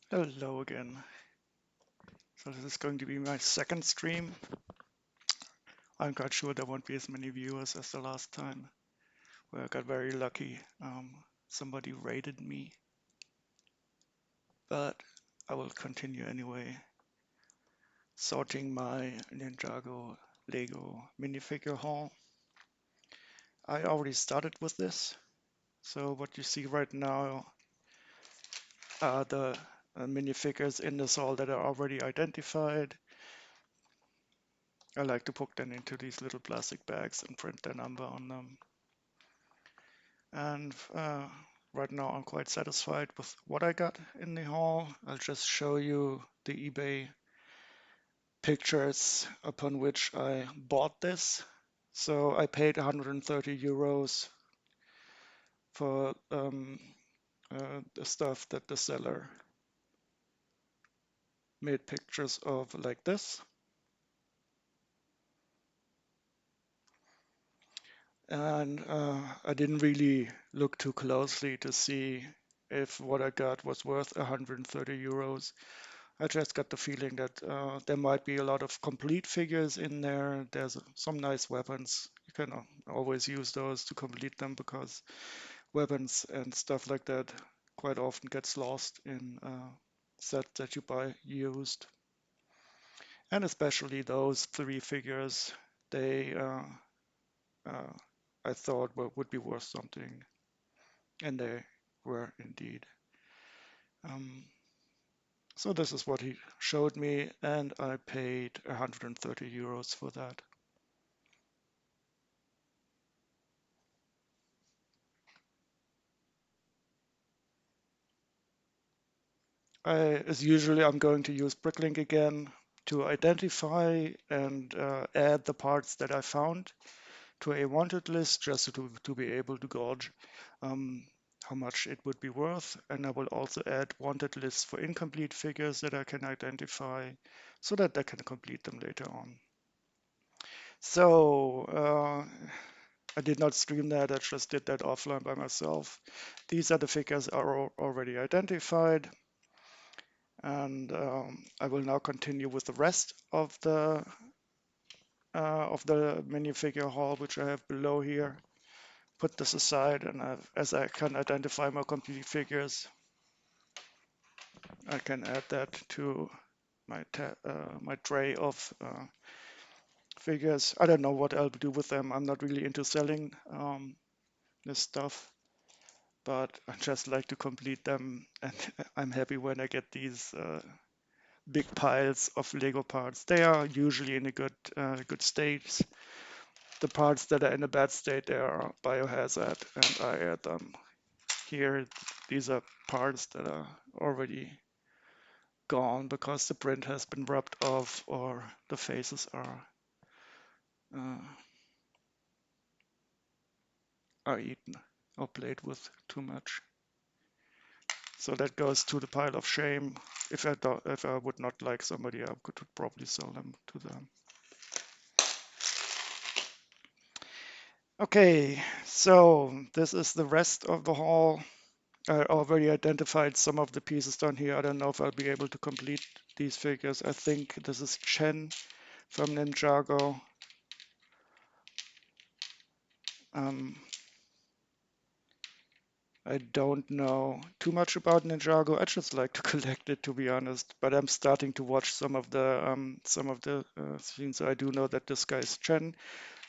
Hello again. So this is going to be my second stream. I'm quite sure there won't be as many viewers as the last time, where I got very lucky. Somebody raided me, but I will continue anyway, sorting my Ninjago LEGO Minifigure haul. I already started with this, so what you see right now are the minifigures in this haul that are already identified. I like to put them into these little plastic bags and print their number on them. And right now I'm quite satisfied with what I got in the haul. I'll just show you the eBay pictures upon which I bought this. So I paid 130 euros for the stuff that the seller made pictures of like this. And I didn't really look too closely to see if what I got was worth 130 euros. I just got the feeling that there might be a lot of complete figures in there. There's some nice weapons. You can always use those to complete them because weapons and stuff like that quite often gets lost in sets that you buy used. And especially those three figures, they uh, I thought would be worth something, and they were indeed. Um, so this is what he showed me, and I paid 130 euros for that. As usually, I'm going to use Bricklink again to identify and add the parts that I found to a wanted list just to be able to gauge how much it would be worth. And I will also add wanted lists for incomplete figures that I can identify so that I can complete them later on. So I did not stream that, I just did that offline by myself. These are the figures are already identified. And I will now continue with the rest of the minifigure haul, which I have below here. Put this aside, and as I can identify more complete figures, I can add that to my tray of figures. I don't know what I'll do with them. I'm not really into selling this stuff, but I just like to complete them, and I'm happy when I get these big piles of Lego parts. They are usually in a good state. The parts that are in a bad state, they are biohazard, and I add them here. These are parts that are already gone because the print has been rubbed off or the faces uh, are eaten or played with too much. So that goes to the pile of shame. If I would not like somebody, I could probably sell them to them. Okay, so this is the rest of the haul. I already identified some of the pieces down here. I don't know if I'll be able to complete these figures. I think this is Chen from Ninjago. Um, I don't know too much about Ninjago. I just like to collect it, to be honest. But I'm starting to watch some of the scenes. So I do know that this guy is Chen,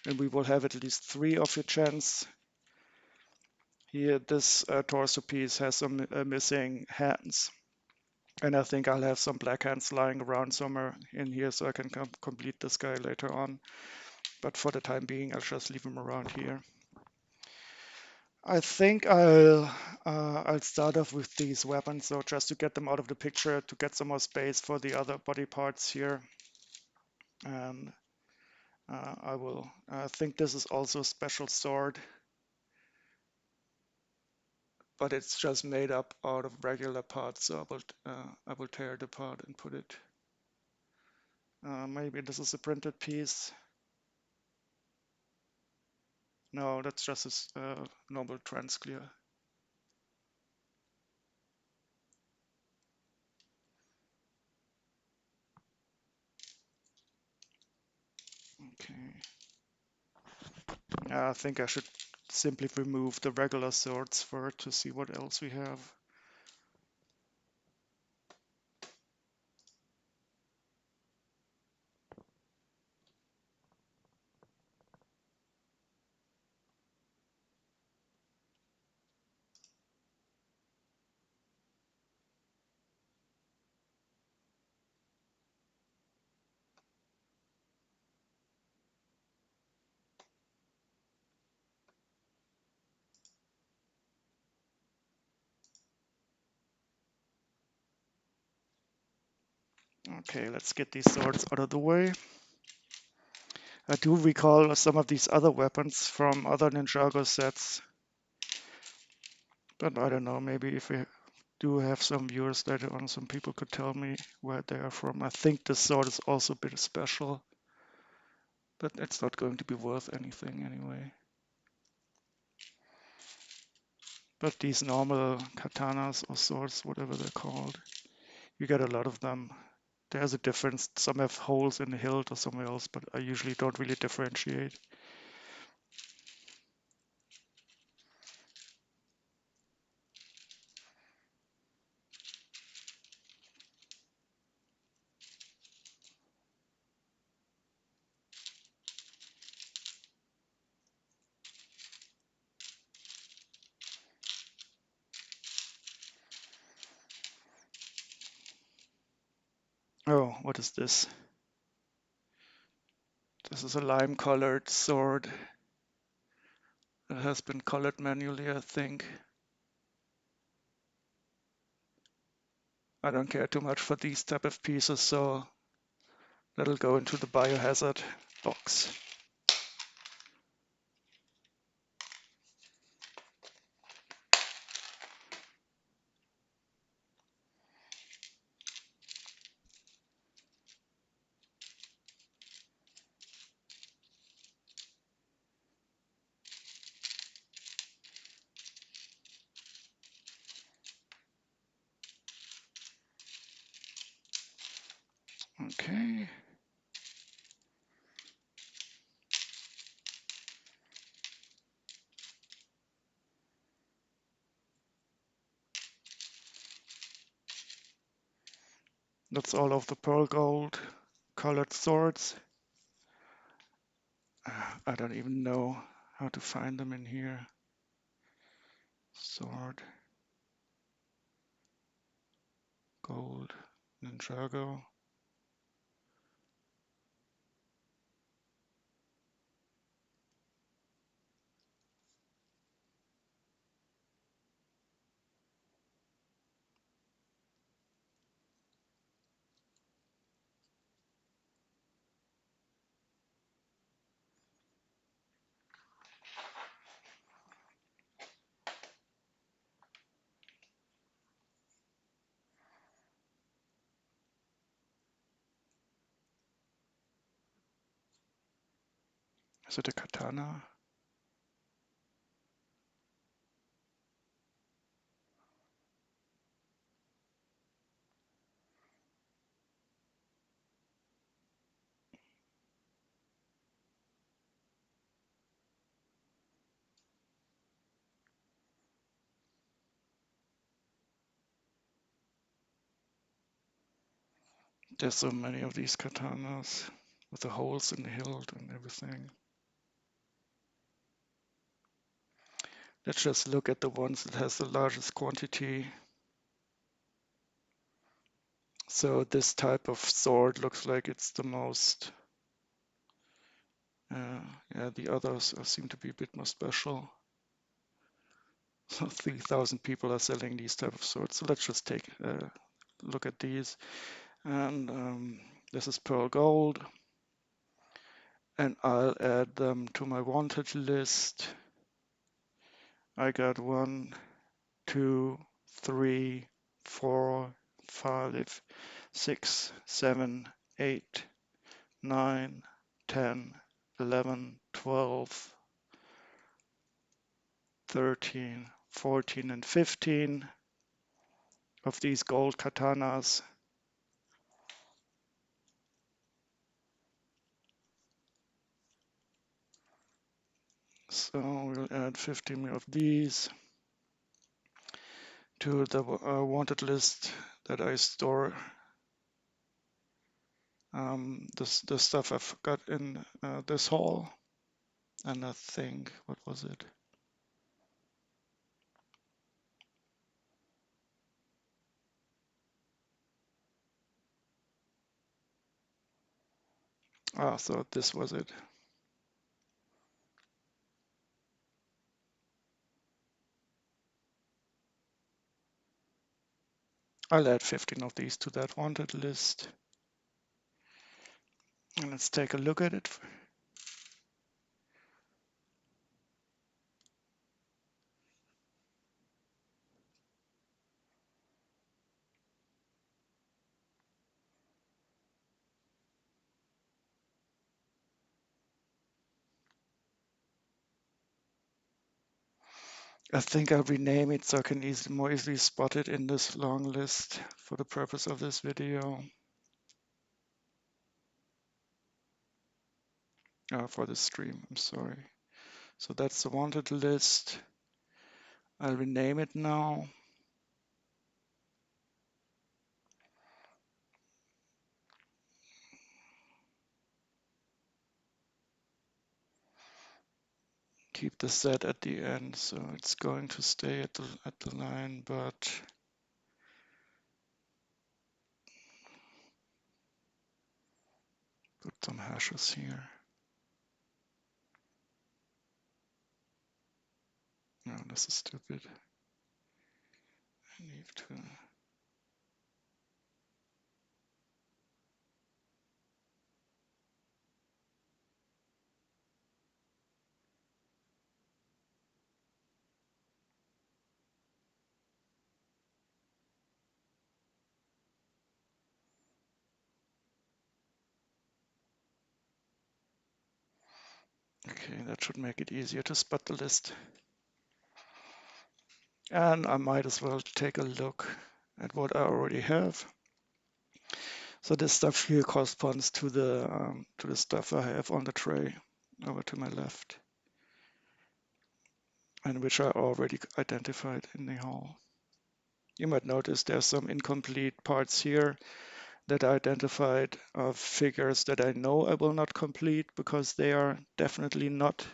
and we will have at least three of the Chens. Here, this torso piece has some missing hands. And I think I'll have some black hands lying around somewhere in here so I can complete this guy later on. But for the time being, I'll just leave him around here. I think I'll start off with these weapons, so just to get them out of the picture, to get some more space for the other body parts here. And I think this is also a special sword, but it's just made up out of regular parts, so I will tear it apart and put it. Maybe this is a printed piece. No, that's just a normal trans clear. Okay. I think I should simply remove the regular swords for it to see what else we have. Okay, let's get these swords out of the way. I do recall some of these other weapons from other Ninjago sets, but I don't know, maybe if we do have some viewers later on, some people could tell me where they are from. I think this sword is also a bit special, but it's not going to be worth anything anyway. But these normal katanas or swords, whatever they're called, you get a lot of them. There's a difference. Some have holes in the hilt or somewhere else, but I usually don't really differentiate. Oh, what is this? This is a lime-colored sword. It has been colored manually, I think. I don't care too much for these type of pieces, so that'll go into the biohazard box. Okay. That's all of the pearl gold colored swords. I don't even know how to find them in here. Sword. Gold. Ninjago. Is it a katana? There's so many of these katanas with the holes in the hilt and everything. Let's just look at the ones that has the largest quantity. So this type of sword looks like it's the most, yeah, the others seem to be a bit more special. So 3,000 people are selling these type of swords. So let's just take a look at these. And this is pearl gold. And I'll add them to my wanted list. I got 1, 2, 3, 4, 5, 6, 7, 8, 9, 10, 11, 12, 13, 14, and 15 of these gold katanas. So we'll add 50 of these to the wanted list that I store the stuff I've got in this haul. And I think, what was it? Ah, so this was it. I'll add 15 of these to that wanted list. And let's take a look at it. I think I'll rename it so I can more easily spot it in this long list for the purpose of this video. For the stream, I'm sorry. So that's the wanted list. I'll rename it now. Keep the Z at the end, so it's going to stay at the line, but put some hashes here. No, this is stupid. I need to. Okay, that should make it easier to spot the list. And I might as well take a look at what I already have. So this stuff here corresponds to the stuff I have on the tray over to my left, and which I already identified in the haul. You might notice there's some incomplete parts here that I identified of figures that I know I will not complete because they are definitely not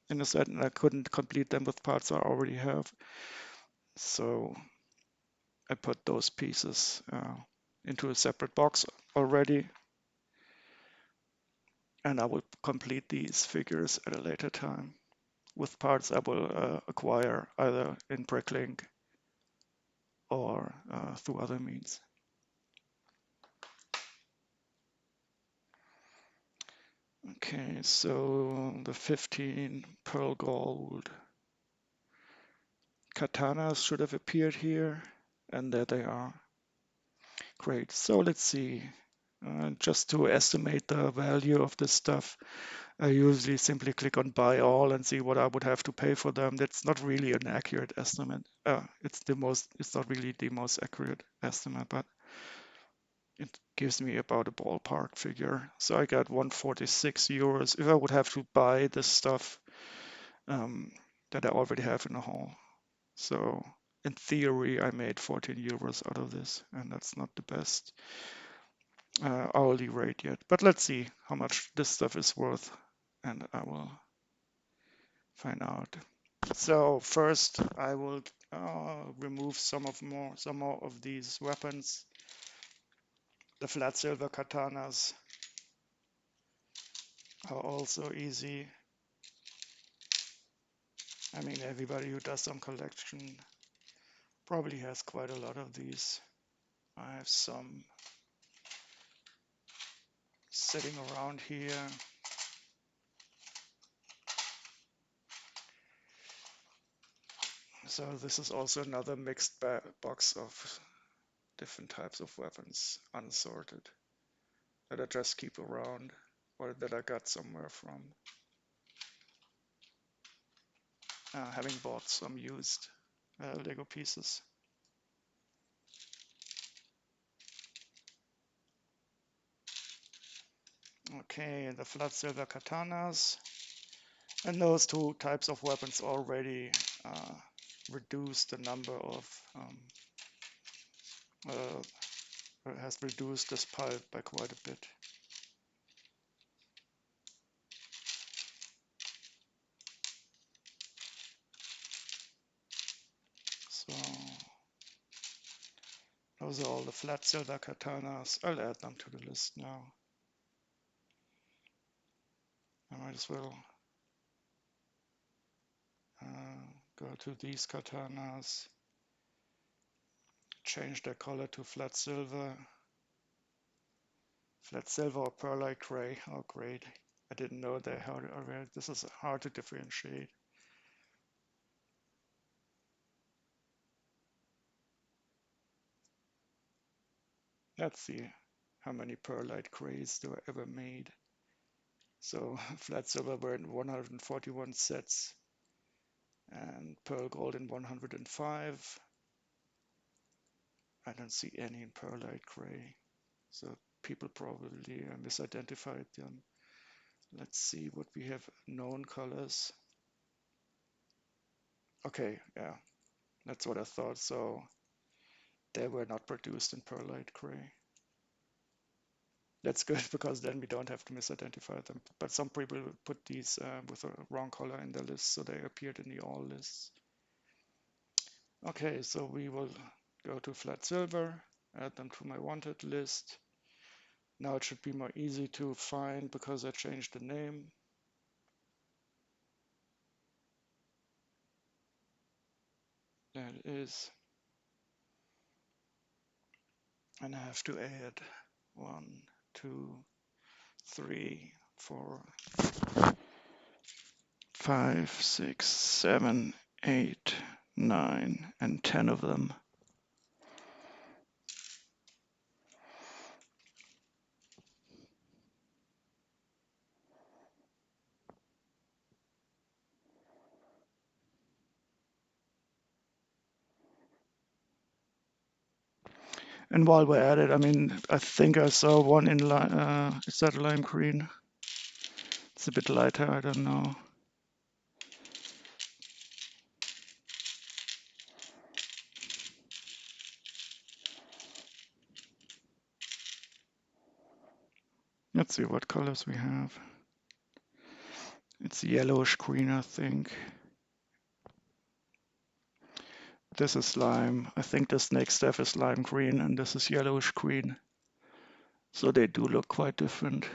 in a set, and I couldn't complete them with parts I already have. So I put those pieces into a separate box already, and I will complete these figures at a later time with parts I will acquire either in Bricklink or through other means. Okay, so the 15 pearl gold katanas should have appeared here, and there they are. Great, so let's see. Just to estimate the value of this stuff, I usually simply click on buy all and see what I would have to pay for them. That's not really an accurate estimate. It's not really the most accurate estimate, but it gives me about a ballpark figure. So I got 146 euros if I would have to buy this stuff that I already have in the haul. So in theory, I made 14 euros out of this, and that's not the best hourly rate yet. But let's see how much this stuff is worth, and I will find out. So first, I will remove some more of these weapons. The flat silver katanas are also easy. I mean, everybody who does some collection probably has quite a lot of these. I have some sitting around here. So this is also another mixed box of different types of weapons, unsorted, that I just keep around or that I got somewhere from, having bought some used Lego pieces. Okay, the flat silver katanas. And those two types of weapons already uh, reduce the number of has reduced this pile by quite a bit. So those are all the flat silver katanas. I'll add them to the list now. I might as well go to these katanas, change their color to flat silver or pearlite gray. Oh, great. I didn't know that. This is hard to differentiate. Let's see how many pearlite grays there were ever made. So flat silver were in 141 sets and pearl gold in 105. I don't see any in pearlite gray. So people probably misidentified them. Let's see what we have known colors. Okay, yeah, that's what I thought. So they were not produced in pearlite gray. That's good because then we don't have to misidentify them. But some people put these with a wrong color in their list, so they appeared in the all lists. Okay, so we will go to flat silver, add them to my wanted list. Now it should be more easy to find because I changed the name. There it is. And I have to add 1, 2, 3, 4, 5, 6, 7, 8, 9, and 10 of them. And while we're at it, I mean, I think I saw one in is that lime green? It's a bit lighter, I don't know. Let's see what colors we have. It's yellowish green, I think. This is lime. I think the snake staff is lime green, and this is yellowish green. So they do look quite different.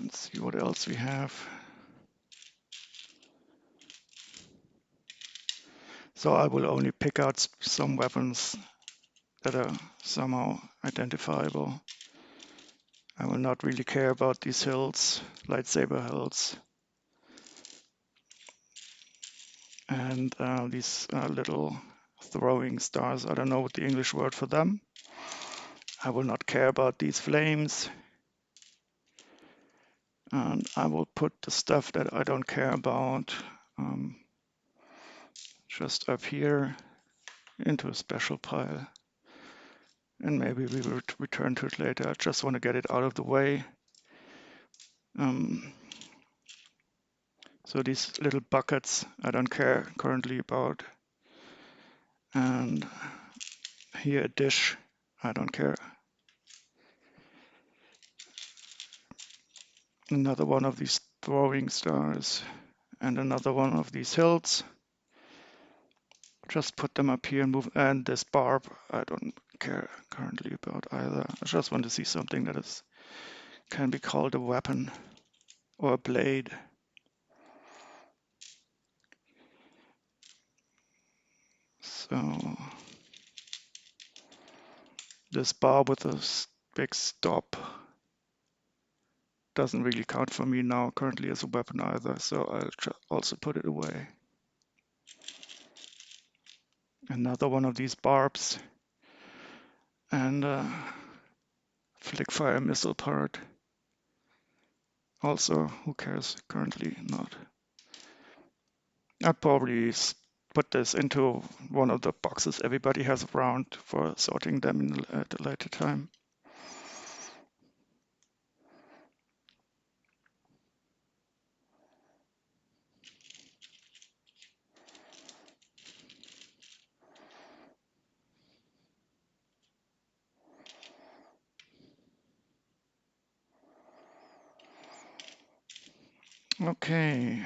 Let's see what else we have. So I will only pick out some weapons that are somehow identifiable. I will not really care about these hilts, lightsaber hilts. And these little throwing stars. I don't know what the English word for them. I will not care about these flames. And I will put the stuff that I don't care about just up here into a special pile. And maybe we will return to it later. I just want to get it out of the way. So these little buckets I don't care currently about. And here a dish, I don't care. Another one of these throwing stars and another one of these hilts. Just put them up here and move. And this barb, I don't care currently about either. I just want to see something that can be called a weapon or a blade. So This bar with a big stop doesn't really count for me now currently as a weapon either, so I'll also put it away. Another one of these barbs and a flick fire missile part. Also, who cares? Currently not. I'd probably put this into one of the boxes everybody has around for sorting them at a later time. Okay,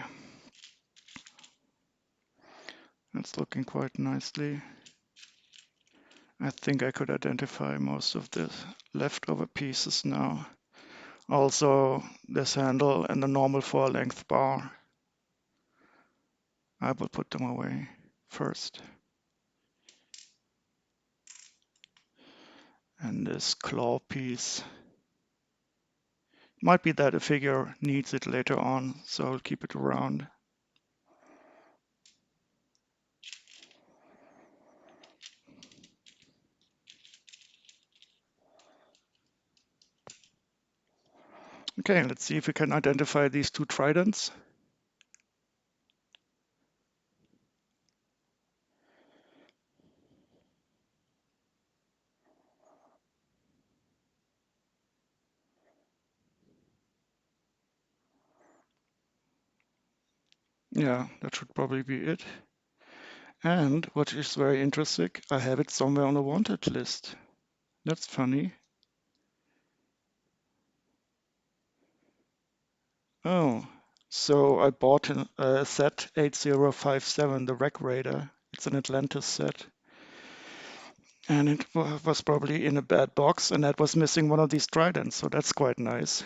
that's looking quite nicely. I think I could identify most of the leftover pieces now. Also, this handle and the normal 4-length bar. I will put them away first. And this claw piece. Might be that a figure needs it later on, so I'll keep it around. Okay, let's see if we can identify these two tridents. Yeah, that should probably be it. And what is very interesting, I have it somewhere on the wanted list. That's funny. Oh, so I bought a set 8057, the Wreck Raider. It's an Atlantis set. And it was probably in a bad box, and that was missing one of these tridents, so that's quite nice.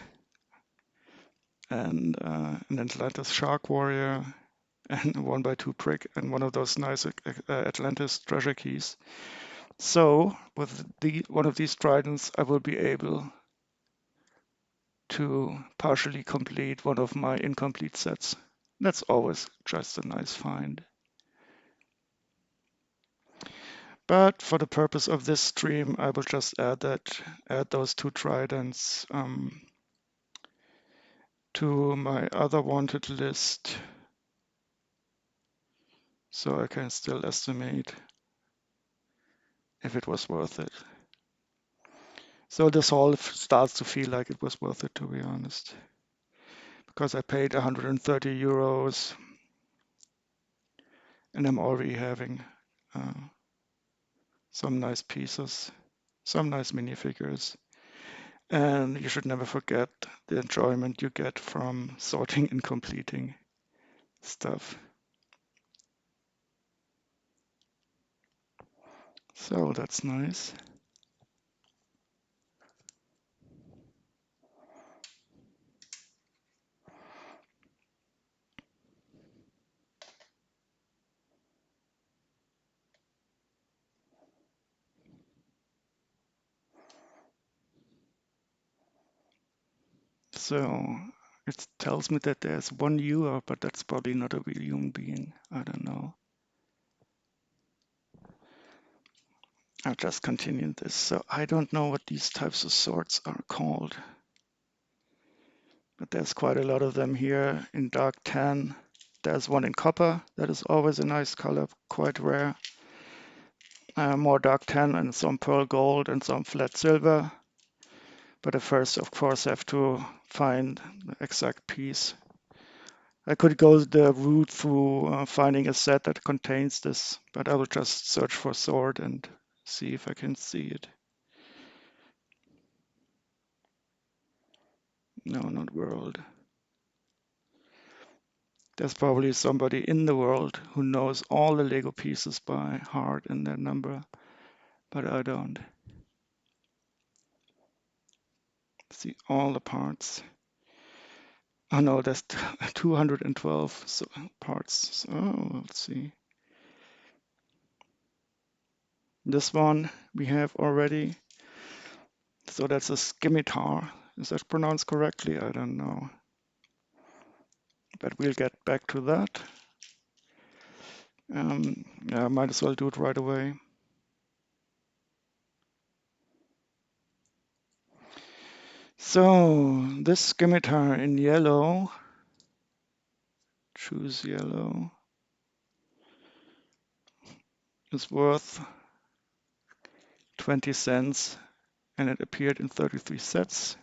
And an Atlantis Shark Warrior, and a 1x2 prick, and one of those nice Atlantis treasure keys. So with one of these tridents, I will be able to partially complete one of my incomplete sets. That's always just a nice find. But for the purpose of this stream, I will just add those two tridents to my other wanted list, so I can still estimate if it was worth it. So this haul starts to feel like it was worth it, to be honest, because I paid 130 euros and I'm already having some nice pieces, some nice minifigures. And you should never forget the enjoyment you get from sorting and completing stuff. So that's nice. So it tells me that there's one viewer, but that's probably not a real human being. I don't know. I'll just continue this. So I don't know what these types of swords are called, but there's quite a lot of them here in dark tan. There's one in copper. That is always a nice color, quite rare. More dark tan and some pearl gold and some flat silver. But I first, of course, have to find the exact piece. I could go the route through finding a set that contains this, but I will just search for sword and see if I can see it. No, not world. There's probably somebody in the world who knows all the Lego pieces by heart and their number, but I don't. See all the parts. Oh no, there's 212 parts. So let's see. This one we have already. So that's a scimitar. Is that pronounced correctly? I don't know. But we'll get back to that. Yeah, might as well do it right away. So this scimitar in yellow, choose yellow, is worth 20 cents and it appeared in 33 sets.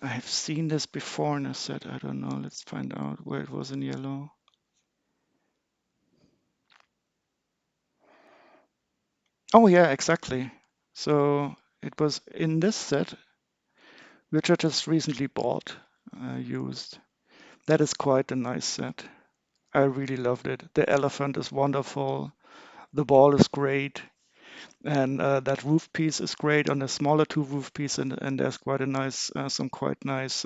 I have seen this before in a set. I don't know. Let's find out where it was in yellow. Oh yeah, exactly. So it was in this set, which I just recently bought, used. That is quite a nice set. I really loved it. The elephant is wonderful. The ball is great. And that roof piece is great on the smaller two roof piece. And there's quite a nice, some quite nice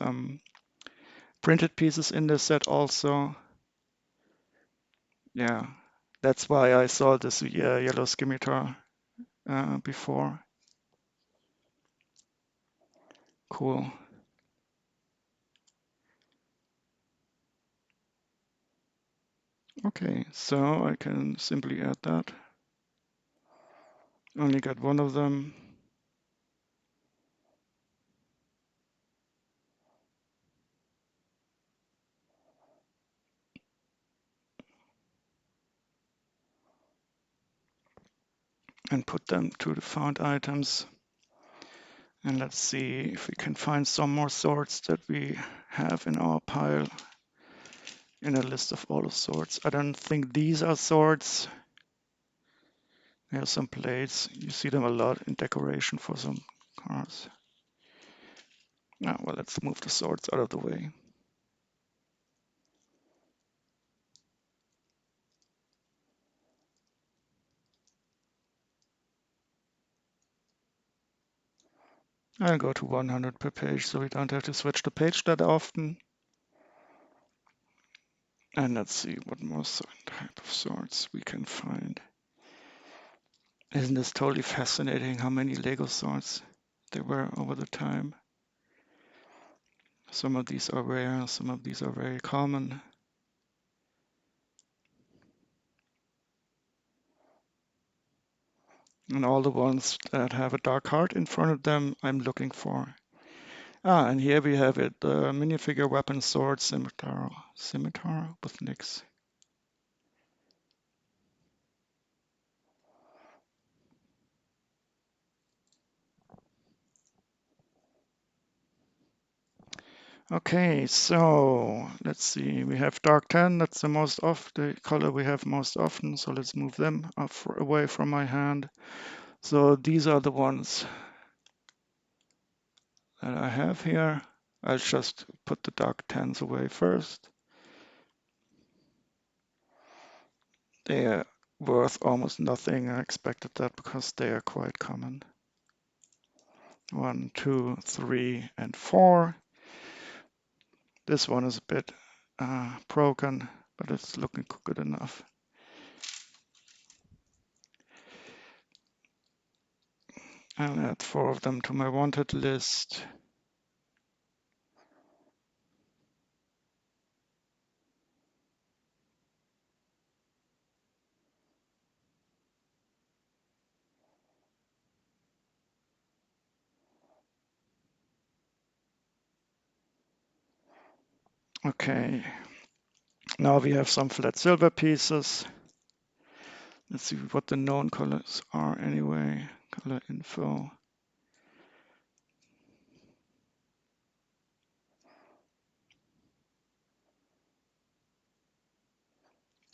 printed pieces in the set also. Yeah, that's why I saw this yellow scimitar before. Cool. Okay, so I can simply add that. Only got one of them. And put them to the found items. And let's see if we can find some more swords that we have in our pile in a list of all the swords. I don't think these are swords. There's some plates. You see them a lot in decoration for some cars. Ah, well, let's move the swords out of the way. I'll go to 100 per page so we don't have to switch the page that often. And let's see what more type of swords we can find. Isn't this totally fascinating how many Lego swords there were over the time? Some of these are rare, some of these are very common. And all the ones that have a dark heart in front of them, I'm looking for. Ah, and here we have it, the minifigure weapon sword scimitar. Scimitar with Nix. Okay, so let's see. We have dark tan. That's the color we have most often. So let's move them away from my hand. So these are the ones that I have here. I'll just put the dark tans away first. They are worth almost nothing. I expected that because they are quite common. 1, 2, 3, and 4. This one is a bit broken, but it's looking good enough. I'll add 4 of them to my wanted list. Okay, now we have some flat silver pieces. Let's see what the known colors are anyway. Color info.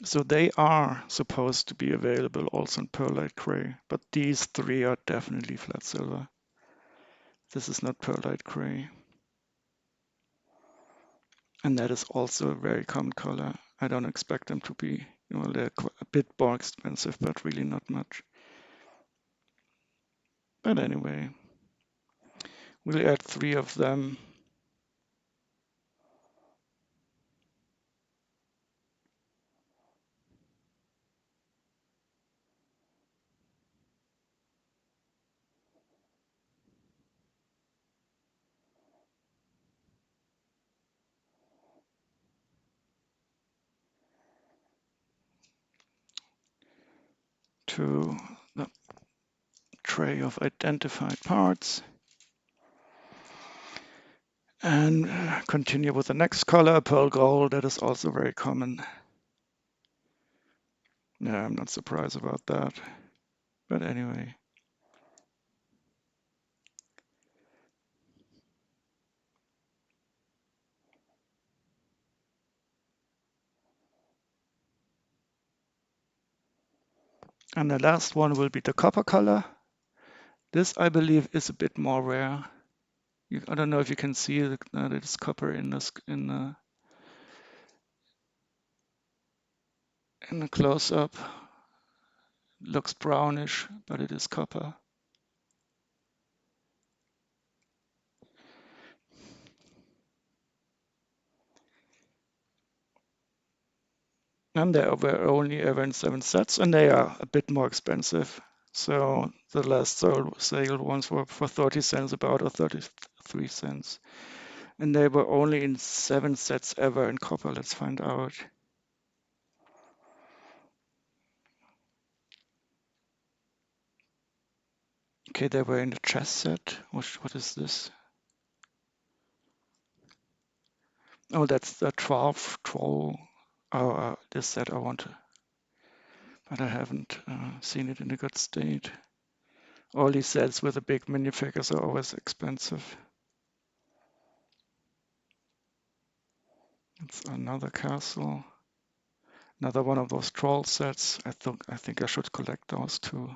So they are supposed to be available also in Pearlite Gray, but these 3 are definitely flat silver. This is not Pearlite Gray. And that is also a very common color. I don't expect them to be, they're a bit more expensive, but really not much. But anyway, we'll add 3 of them. to the tray of identified parts and continue with the next color, pearl gold. That is also very common. Yeah, I'm not surprised about that. But anyway. And the last one will be the copper color. This, I believe, is a bit more rare. I don't know if you can see that it is copper in the close-up. Looks brownish, but it is copper. And they were only ever in 7 sets, and they are a bit more expensive. So the last sale ones were for 30 cents about, or 33 cents. And they were only in 7 sets ever in copper. Let's find out. Okay, they were in the chess set. What is this? Oh, that's the 12 troll. Oh, this set I want to, but I haven't seen it in a good state. All these sets with the big minifigures are always expensive. It's another castle. Another one of those troll sets. I think I should collect those too.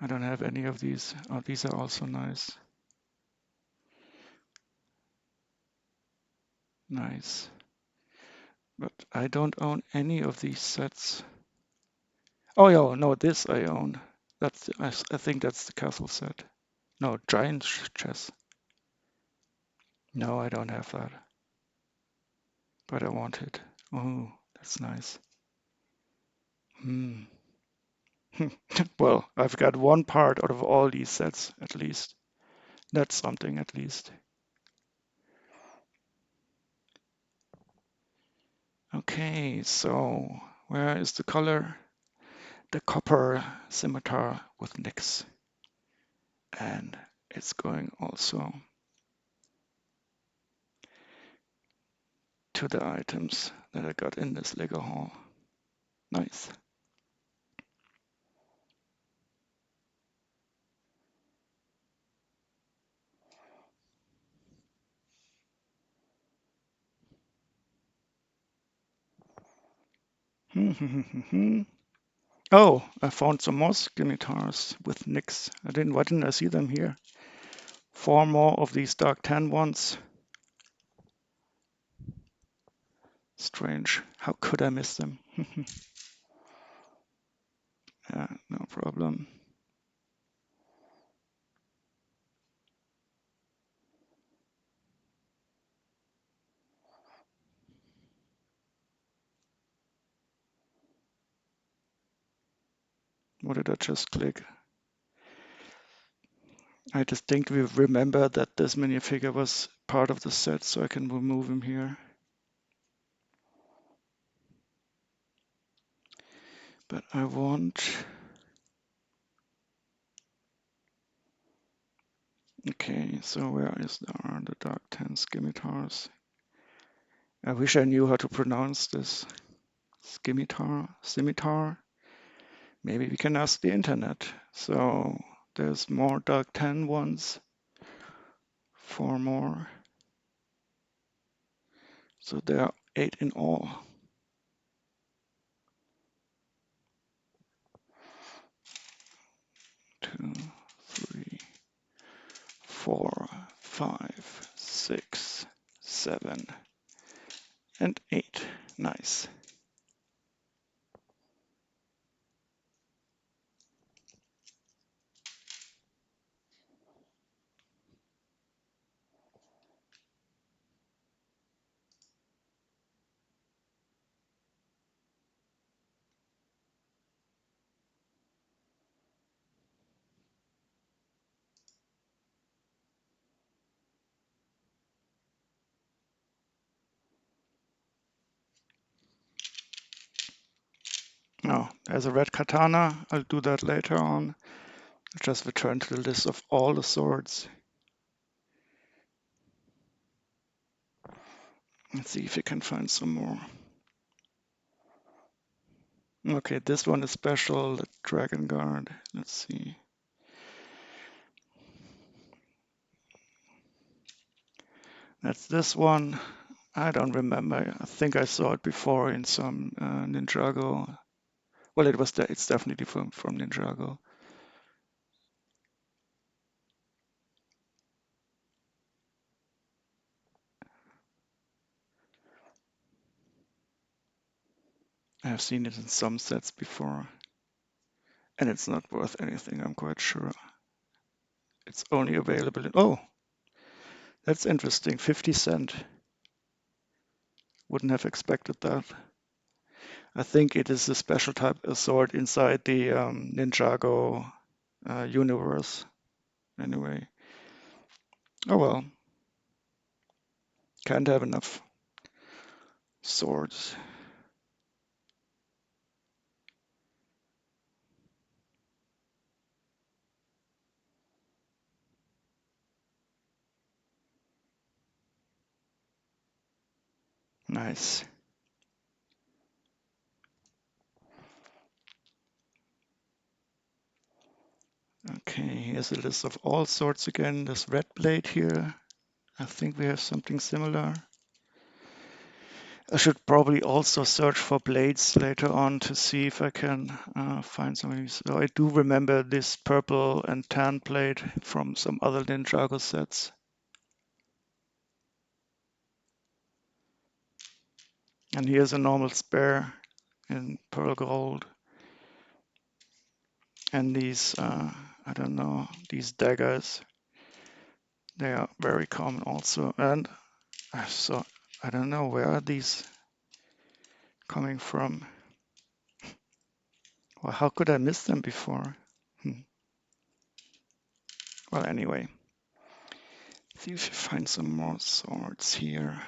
I don't have any of these. Oh, these are also nice. Nice. But I don't own any of these sets. Oh yeah, no, this I own. I think that's the castle set. No, giant chess. No, I don't have that. But I want it. Oh, that's nice. Hmm. Well, I've got one part out of all these sets, at least. That's something, at least. Okay, so where is the color? The copper scimitar with Nix. And it's going also to the items that I got in this LEGO haul. Nice. Oh, I found some more scimitars with Nix. Why didn't I see them here? 4 more of these dark tan ones. Strange. How could I miss them? Yeah, no problem. What did I just click? I distinctly remember that this minifigure was part of the set, so I can remove him here. But I want... Okay, so where are the dark tan scimitars? I wish I knew how to pronounce this. Scimitar. Maybe we can ask the internet. So there's more dark tan ones. 4 more. So there are 8 in all. 2, 3, 4, 5, 6, 7, and 8. Nice. Oh, there's a red katana. I'll do that later on. I'll just return to the list of all the swords. Let's see if we can find some more. Okay, this one is special, the Dragon Guard. Let's see. That's this one. I don't remember. I think I saw it before in some Ninjago. Well, it's definitely from Ninjago. I have seen it in some sets before, and it's not worth anything, I'm quite sure. It's only available in... Oh, that's interesting. 50 cent. Wouldn't have expected that. I think it is a special type of sword inside the Ninjago universe. Anyway. Oh well. Can't have enough swords. Nice. Okay, here's a list of all swords again. This red blade here. I think we have something similar. I should probably also search for blades later on to see if I can find some of these. So I do remember this purple and tan blade from some other Ninjago sets. And here's a normal spear in pearl gold. And these, I don't know, these daggers, they are very common also. And so I don't know, where are these coming from? Well, how could I miss them before? Well, anyway, see if you find some more swords here.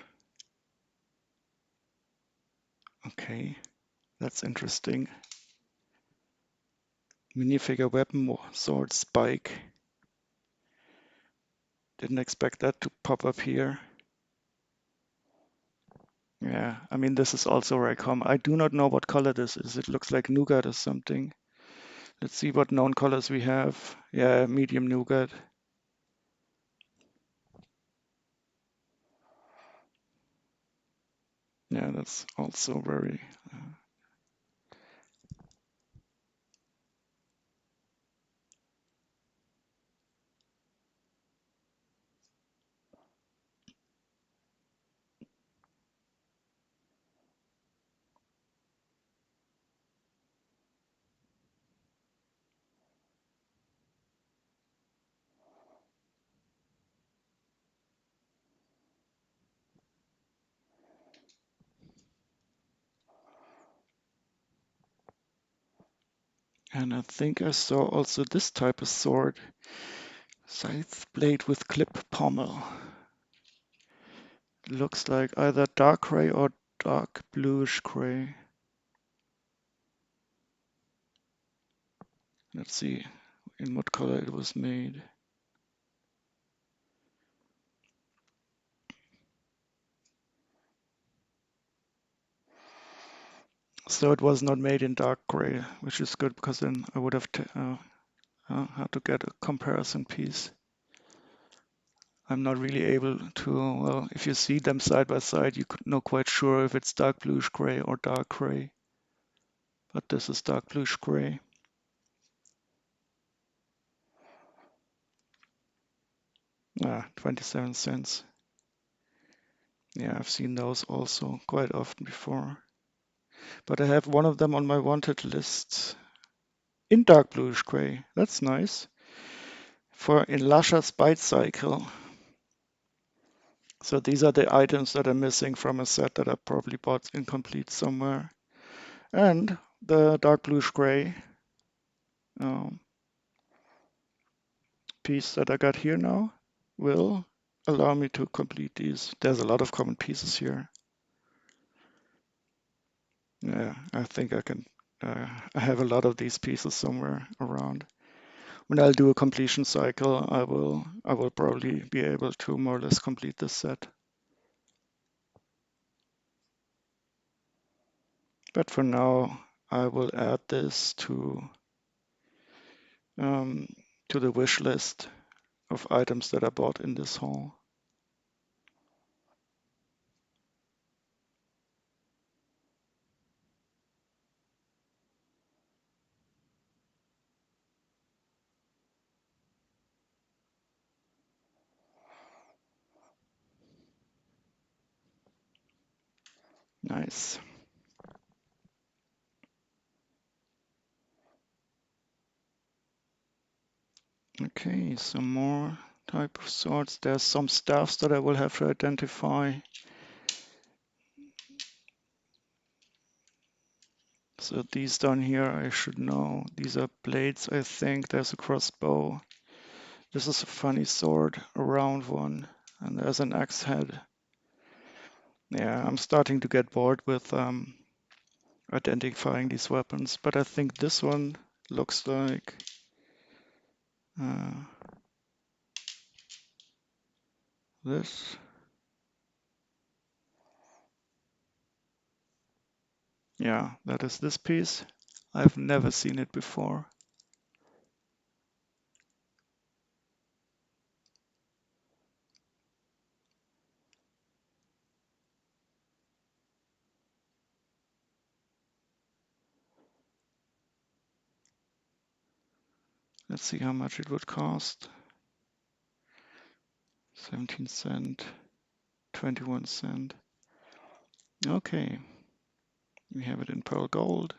Okay, that's interesting. Minifigure weapon sword spike. Didn't expect that to pop up here. Yeah, I mean, this is also very common. I do not know what color this is. It looks like nougat or something. Let's see what known colors we have. Yeah, medium nougat. Yeah, that's also very... And I think I saw also this type of sword. Scythe blade with clip pommel. Looks like either dark gray or dark bluish gray. Let's see in what color it was made. So it was not made in dark gray, which is good because then I would have had to get a comparison piece. I'm not really able to, well, if you see them side by side, you could know quite sure if it's dark bluish gray or dark gray. But this is dark bluish gray. Ah, 27 cents. Yeah, I've seen those also quite often before. But I have one of them on my wanted list in dark bluish gray. That's nice. For in Lasha's Bite Cycle. So these are the items that are missing from a set that I probably bought incomplete somewhere. And the dark bluish gray um, piece that I got here now will allow me to complete these. There's a lot of common pieces here. Yeah, I think I can I have a lot of these pieces somewhere around. When I'll do a completion cycle, I will probably be able to more or less complete this set. But for now, I will add this um, to the wish list of items that I bought in this haul. Nice. Okay, some more type of swords. There's some staffs that I will have to identify. So these down here I should know. These are blades, I think. There's a crossbow. This is a funny sword, a round one. And there's an axe head. Yeah, I'm starting to get bored with identifying these weapons, but I think this one looks like uh, this. Yeah, that is this piece. I've never seen it before. Let's see how much it would cost. 17 cent, 21 cent. Okay, we have it in pearl gold.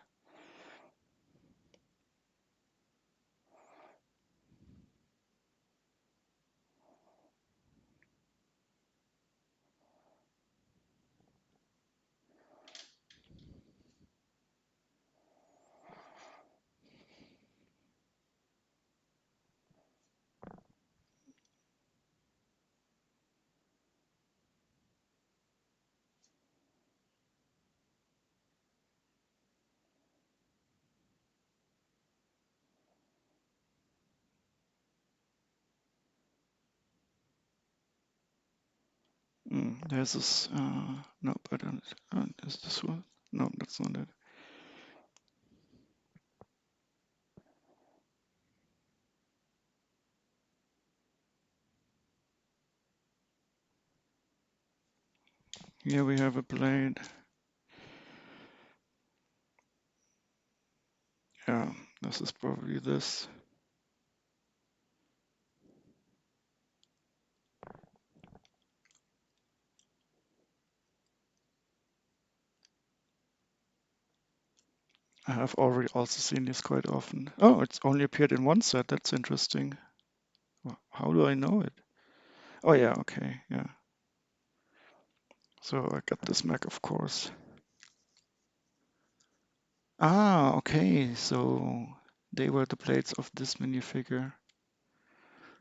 There's this, nope, I don't, is this one? No, that's not it. Here we have a blade. Yeah, this is probably this. I have already also seen this quite often. Oh, it's only appeared in one set. That's interesting. How do I know it? Oh yeah, okay, yeah. So I got this mech, of course. Ah, okay, so they were the blades of this minifigure.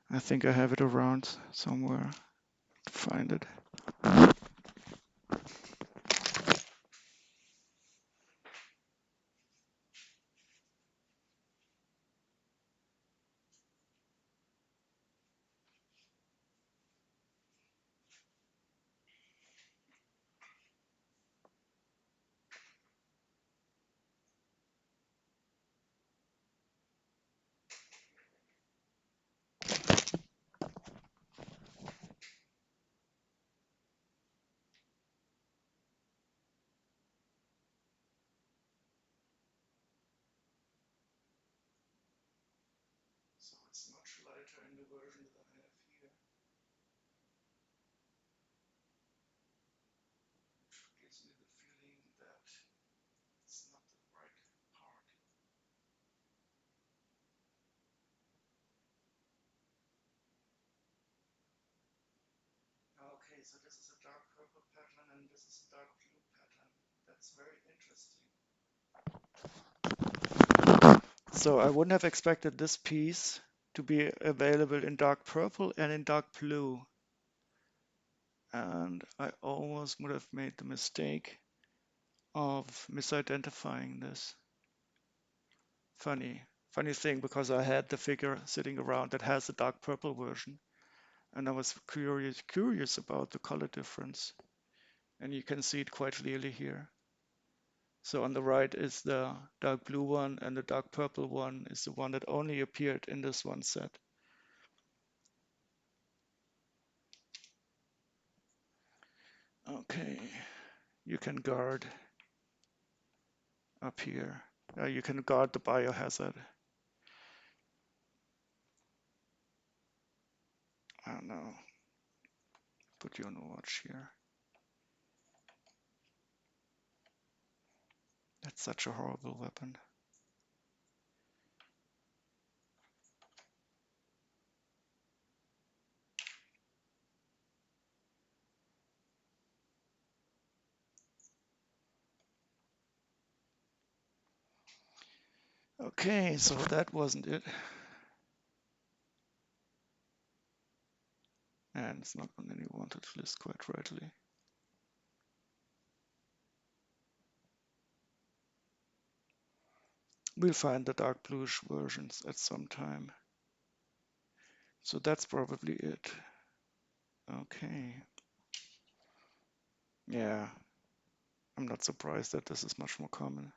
I think I have it around somewhere. Find it. So it's much lighter in the version that I have here. Gives me the feeling that it's not the right part. Okay, so this is a dark purple pattern and this is a dark blue pattern. That's very interesting. So I wouldn't have expected this piece to be available in dark purple and in dark blue. And I almost would have made the mistake of misidentifying this. funny thing because I had the figure sitting around that has the dark purple version, and I was curious about the color difference, and you can see it quite clearly here. So on the right is the dark blue one, and the dark purple one is the one that only appeared in this one set. Okay, you can guard up here. You can guard the biohazard. I don't know. Put you on watch here. That's such a horrible weapon. Okay, so that wasn't it. And it's not on any wanted list quite rightly. We'll find the dark bluish versions at some time. So that's probably it. Okay. Yeah, I'm not surprised that this is much more common.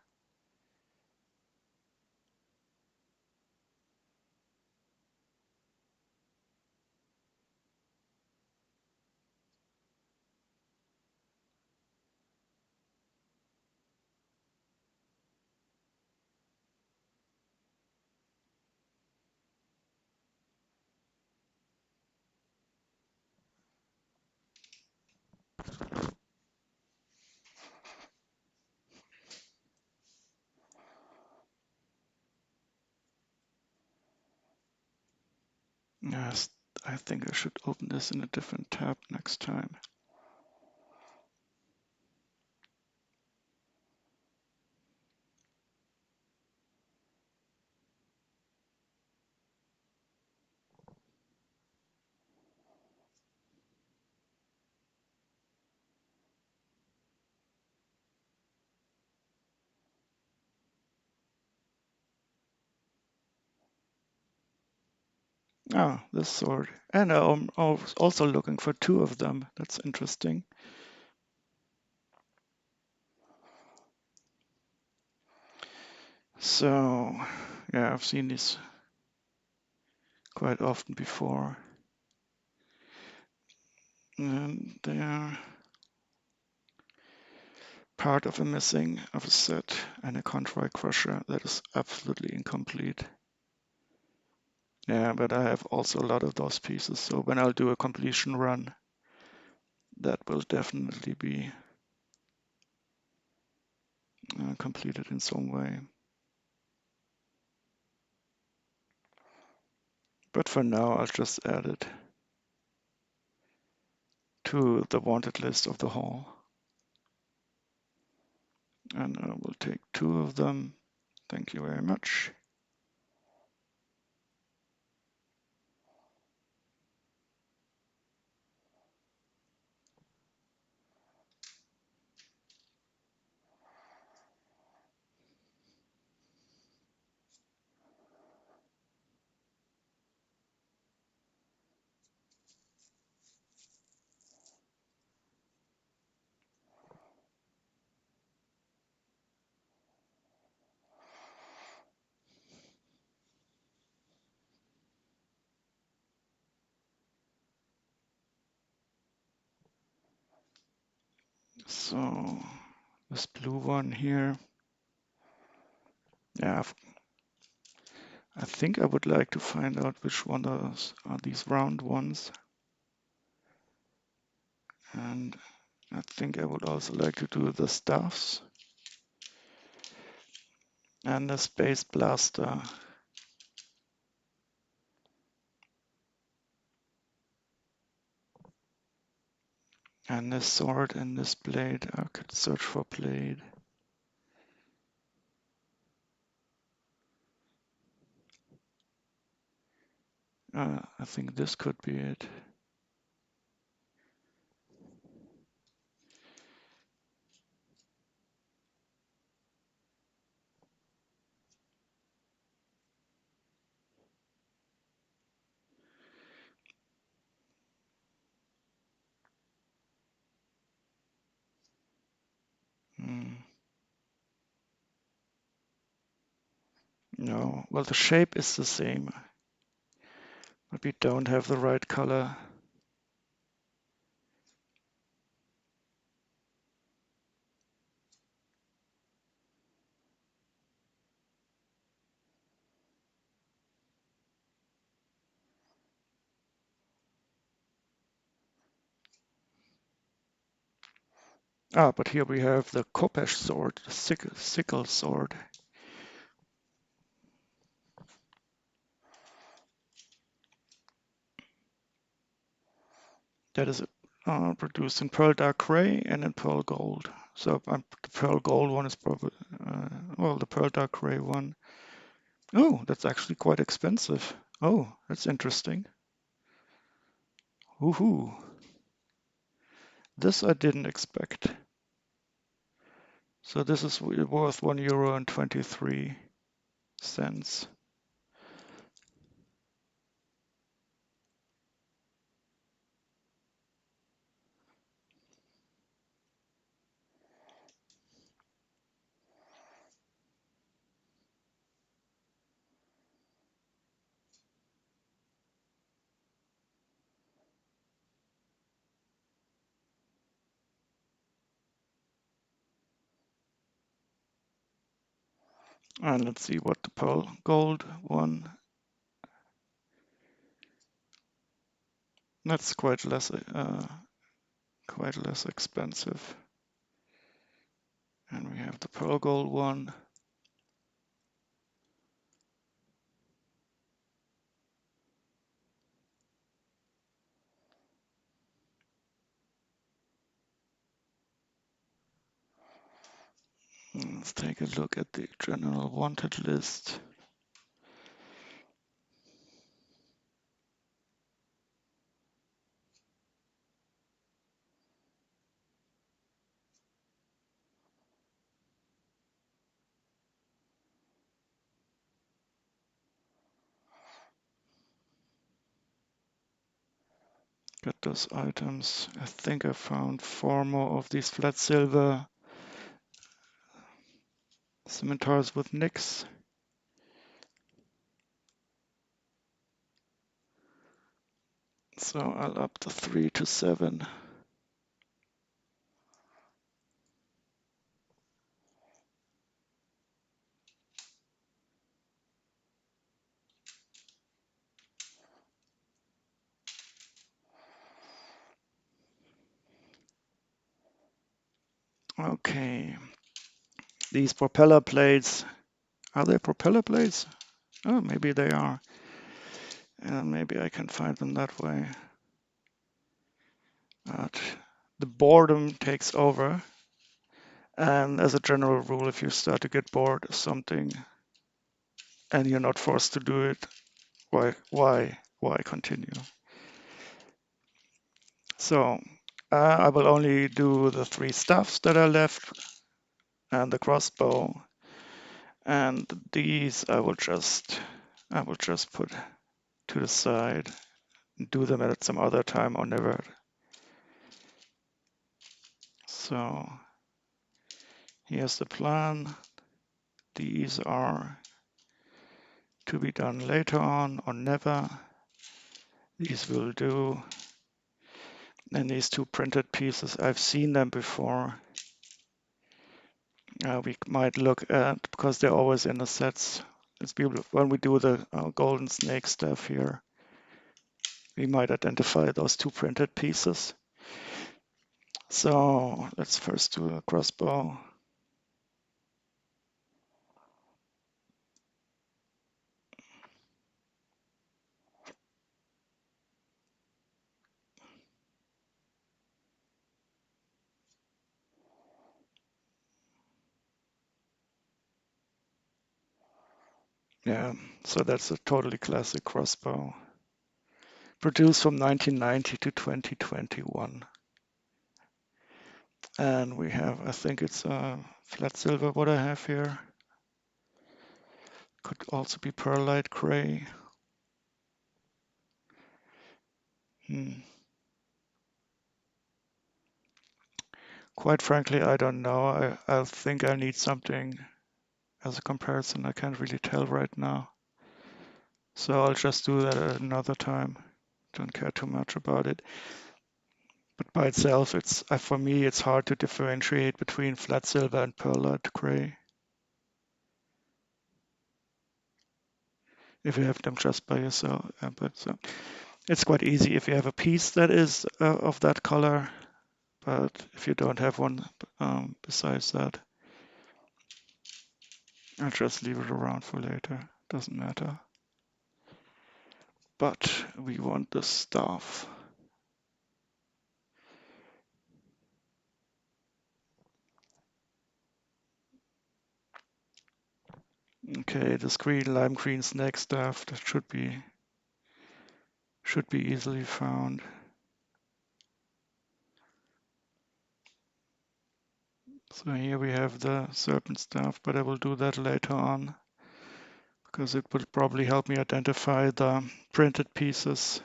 Yes, I think I should open this in a different tab next time. Ah, this sword. And I'm also looking for two of them. That's interesting. So, yeah, I've seen these quite often before. And they are part of a missing of a set and a control crusher that is absolutely incomplete. Yeah, but I have also a lot of those pieces, so when I'll do a completion run, that will definitely be completed in some way. But for now, I'll just add it to the wanted list of the haul. And I will take two of them. Thank you very much. So this blue one here. Yeah, I think I would like to find out which one are these round ones. And I think I would also like to do the staffs and the space blaster. And this sword and this blade. I could search for blade. I think this could be it. No, well, the shape is the same, but we don't have the right color. Ah, but here we have the Kopesh sword, the sickle sword. That is produced in pearl dark gray and in pearl gold. So the pearl gold one is probably, well, the pearl dark gray one. Oh, that's actually quite expensive. Oh, that's interesting. Woohoo! This I didn't expect. So this is worth €1.23. And let's see what the pearl gold one. That's quite less expensive. And we have the pearl gold one. Let's take a look at the general wanted list. Got those items. I think I found 4 more of these flat silver scimitars with nicks. So I'll up the 3 to 7. Okay. These propeller blades. Are they propeller blades? Oh, maybe they are. And maybe I can find them that way. But the boredom takes over. And as a general rule, if you start to get bored of something and you're not forced to do it, why continue? So I will only do the 3 stuffs that are left and the crossbow. And these I will just put to the side, do them at some other time or never. So here's the plan. These are to be done later on or never. These will do. And these 2 printed pieces, I've seen them before. We might look at, because they're always in the sets. When we do the golden snake stuff here, we might identify those 2 printed pieces. So let's first do a crossbow. Yeah, so that's a totally classic crossbow. Produced from 1990 to 2021. And we have, I think it's flat silver what I have here. Could also be pearlite gray. Quite frankly, I don't know. I think I need something as a comparison. I can't really tell right now. So I'll just do that at another time. Don't care too much about it. But by itself, it's for me, it's hard to differentiate between flat silver and pearlite gray if you have them just by yourself. But so it's quite easy if you have a piece that is of that color. But if you don't have one besides that, I'll just leave it around for later. Doesn't matter. But we want the stuff. Okay, this green, lime green snake stuff that should be easily found. So here we have the serpent stuff, but I will do that later on because it will probably help me identify the printed pieces.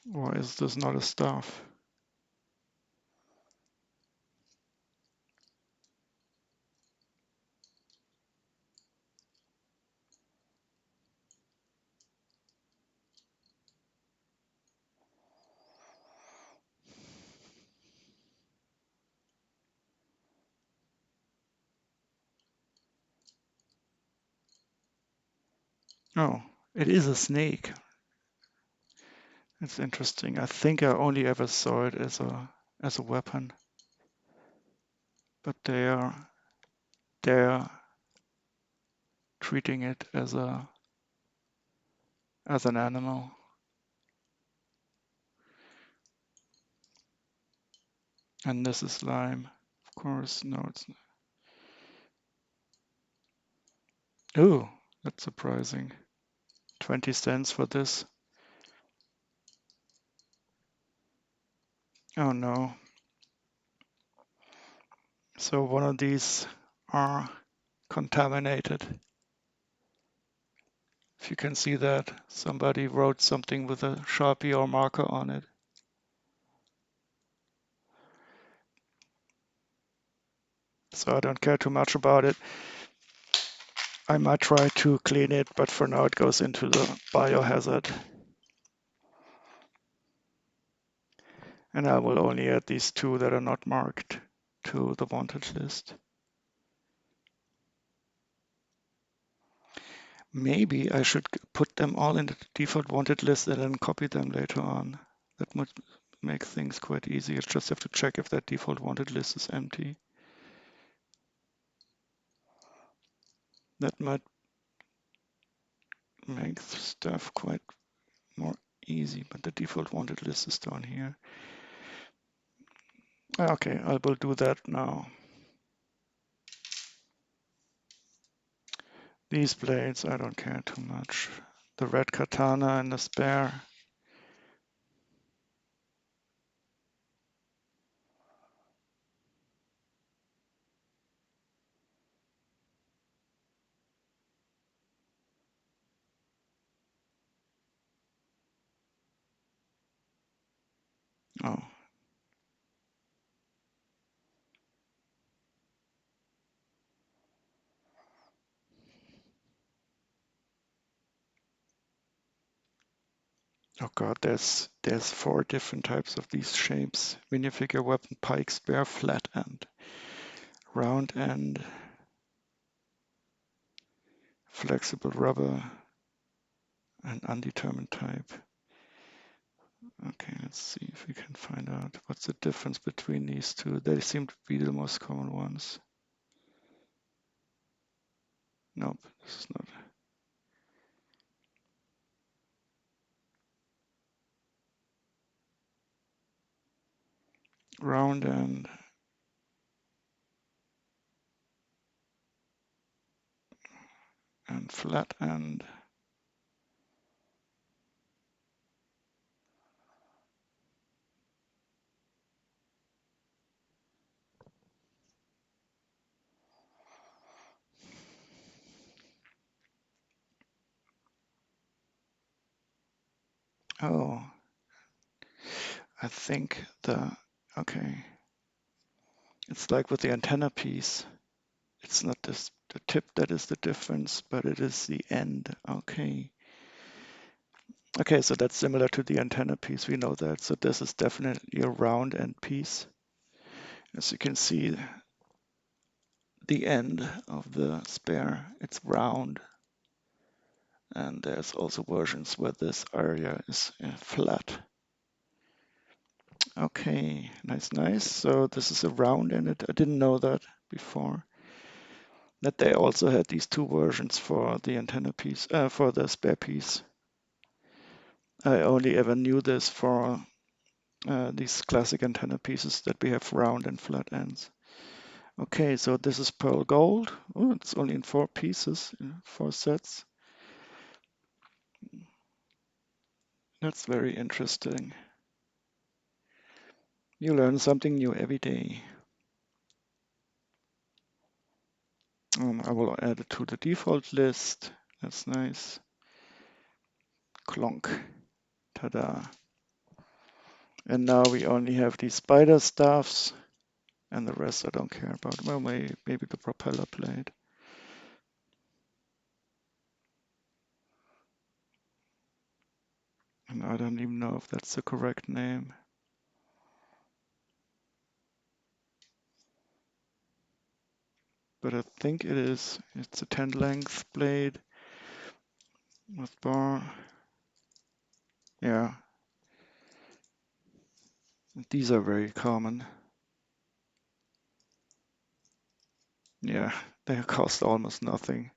Why is this not a staff? Oh, it is a snake. It's interesting. I think I only ever saw it as a weapon, but they're treating it as an animal. And this is lime. Of course, no, it's not. Oh, that's surprising. 20 cents for this. Oh no. So one of these are contaminated. If you can see that, somebody wrote something with a Sharpie or marker on it. So I don't care too much about it. I might try to clean it, but for now it goes into the biohazard. And I will only add these two that are not marked to the wanted list. Maybe I should put them all in the default wanted list and then copy them later on. That would make things quite easy. I just have to check if that default wanted list is empty. That might make stuff quite more easy, but the default wanted list is down here. Okay, I will do that now. These blades, I don't care too much. The red katana and the spare. Oh. Oh god, there's 4 different types of these shapes. Minifigure, weapon, pike, spare, flat end, round end, flexible rubber, and undetermined type. Okay, let's see if we can find out what's the difference between these two. They seem to be the most common ones. Nope, this is not. Round end and flat end. Oh, I think okay. It's like with the antenna piece. It's not the tip that is the difference, but it is the end. Okay. Okay, so that's similar to the antenna piece. We know that. So this is definitely a round end piece. As you can see, the end of the spare, it's round. And there's also versions where this area is flat. Okay, nice, nice. So this is a round end. I didn't know that before. That they also had these two versions for the antenna piece, for the spare piece. I only ever knew this for these classic antenna pieces that we have round and flat ends. Okay, so this is pearl gold. Oh, it's only in 4 pieces, 4 sets. That's very interesting. You learn something new every day. I will add it to the default list. That's nice. Clonk. Ta-da. And now we only have these spider staffs, and the rest I don't care about. Well, maybe the propeller blade. And I don't even know if that's the correct name. But I think it is. It's a 10 length blade with bar. Yeah, these are very common. Yeah, they cost almost nothing.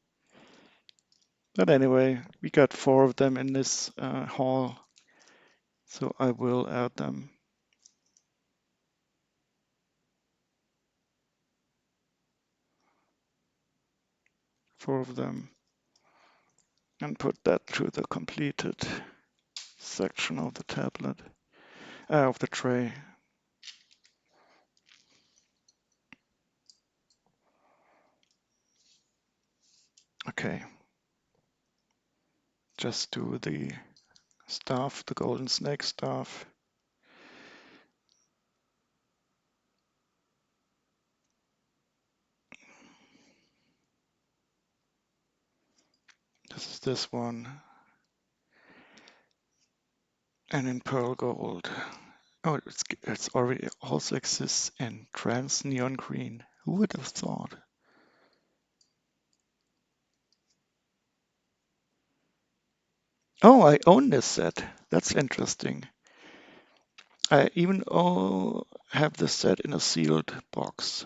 But anyway, we got 4 of them in this haul, so I will add them. 4 of them, and put that to the completed section of the tablet, of the tray. Okay, just do the staff, the golden snake staff. This is this one. And in pearl gold. Oh, it's already also exists in trans neon green. Who would have thought? Oh, I own this set. That's interesting. I even have this set in a sealed box.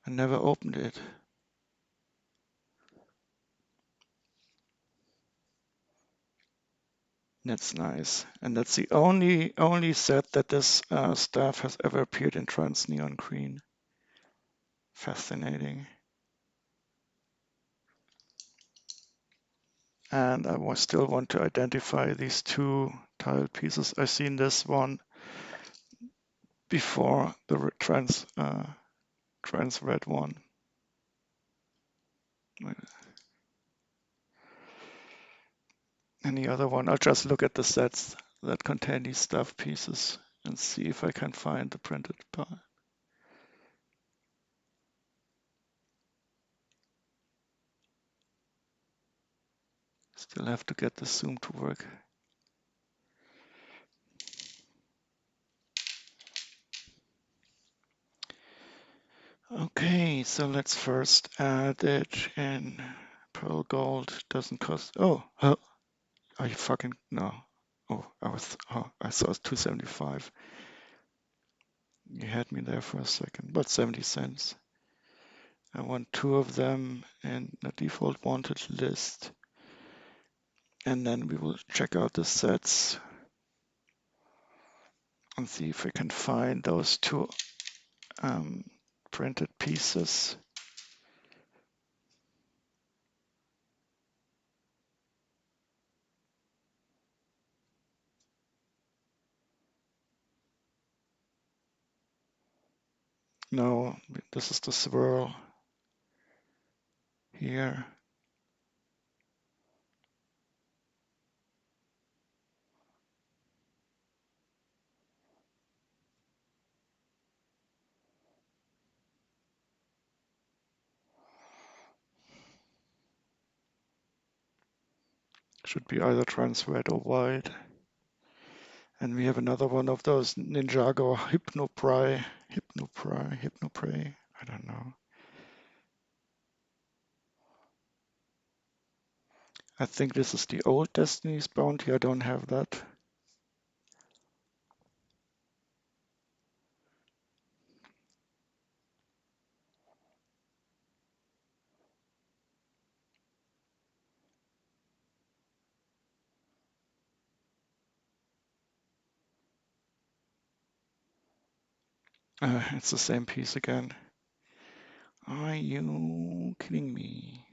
I never opened it. That's nice. And that's the only set that this staff has ever appeared in trans neon green. Fascinating. And I still want to identify these 2 tile pieces. I've seen this one before, the trans red one. Any other one? I'll just look at the sets that contain these stuff pieces and see if I can find the printed part. Still have to get the zoom to work. Okay, so let's first add it in pearl gold. Doesn't cost. Oh, are you fucking no? Oh, I saw it's 275. You had me there for a second, but 70 cents. I want 2 of them in the default wanted list. And then we will check out the sets and see if we can find those 2 printed pieces. No, this is the swirl here. Should be either trans red or white. And we have another one of those Ninjago Hypnopray, I don't know. I think this is the old Destiny's Bounty, I don't have that. It's the same piece again. Are you kidding me?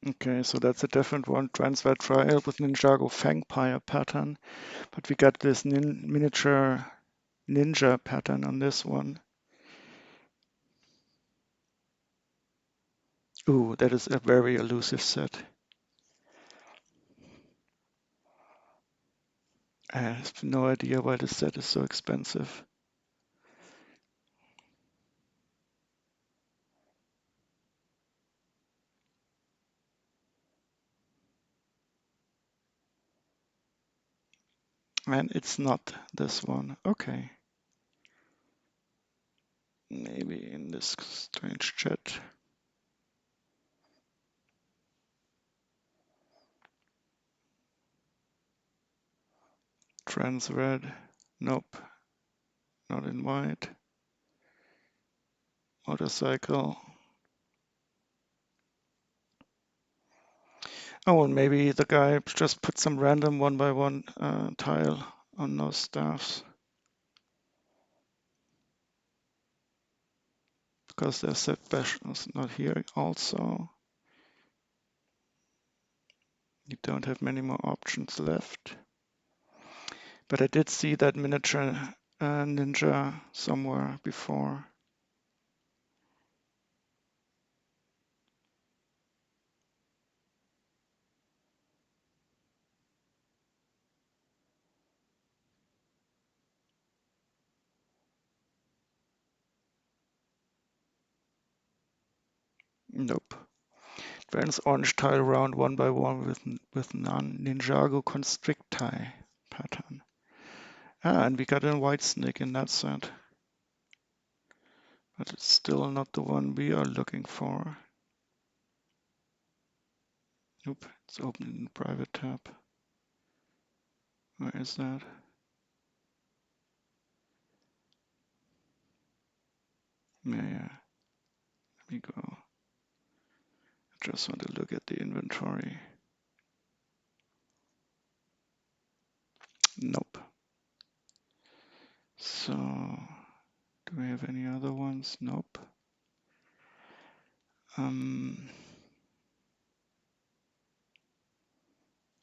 Okay, so that's a different one. Transfer trial with Ninjago Fangpire pattern, but we got this miniature ninja pattern on this one. Ooh, that is a very elusive set. I have no idea why this set is so expensive. And it's not this one. Okay. Maybe in this strange chat. Trans red. Nope. Not in white. Motorcycle. Oh, and maybe the guy just put some random one by one tile on those staffs. Because their set bash is not here also. You don't have many more options left. But I did see that miniature ninja somewhere before. Nope. Advanced orange tile round one by one with non-Ninjago Constricti pattern. And we got a white snake in that set. But it's still not the one we are looking for. Nope, it's open in the private tab. Where is that? Yeah. Let me go. I just want to look at the inventory. Nope. So, do we have any other ones? Nope.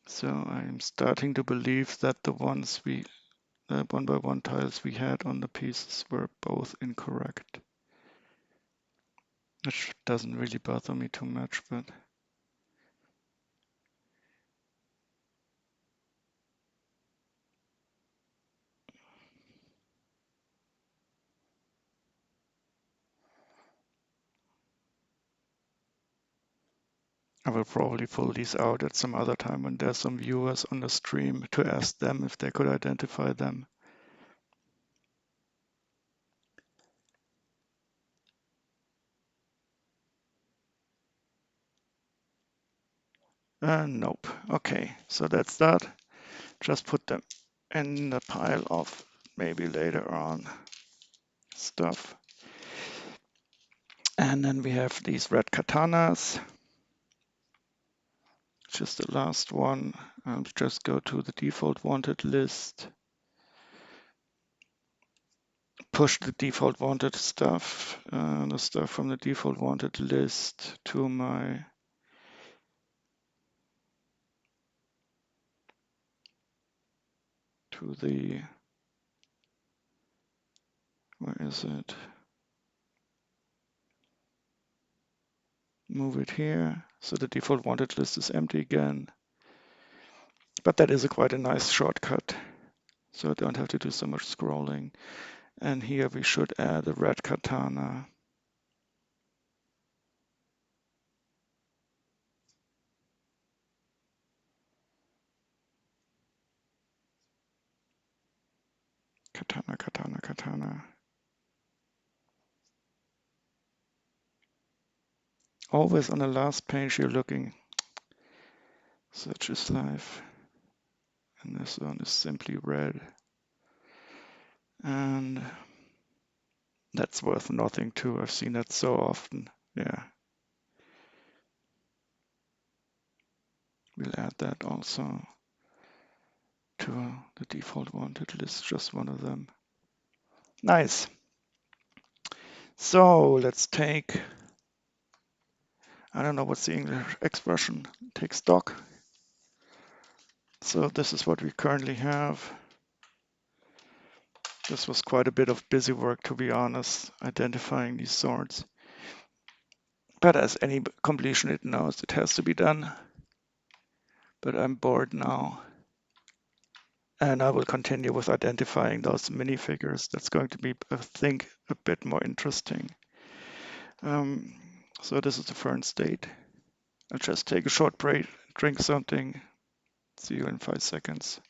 So I'm starting to believe that the ones the one by one tiles we had on the pieces were both incorrect. Which doesn't really bother me too much, but I will probably pull these out at some other time when there's some viewers on the stream to ask them if they could identify them. Nope. Okay, so that's that. Just put them in the pile of maybe later on stuff. And then we have these red katanas. Just the last one. Just go to the default wanted list. Push the default wanted stuff, the stuff from the default wanted list to the, where is it? Move it here. So the default wanted list is empty again. But that is quite a nice shortcut, so I don't have to do so much scrolling. And here we should add a red katana. Katana, katana, katana. Always on the last page you're looking. Such is life. And this one is simply red. And that's worth nothing too. I've seen that so often. Yeah. We'll add that also to the default wanted list, just one of them. Nice. So let's take, I don't know what's the English expression, take stock. So this is what we currently have. This was quite a bit of busy work, to be honest, identifying these swords. But as any completionist knows, it has to be done. But I'm bored now. And I will continue with identifying those minifigures. That's going to be, I think, a bit more interesting. So this is the current state. I'll just take a short break, drink something. See you in 5 seconds.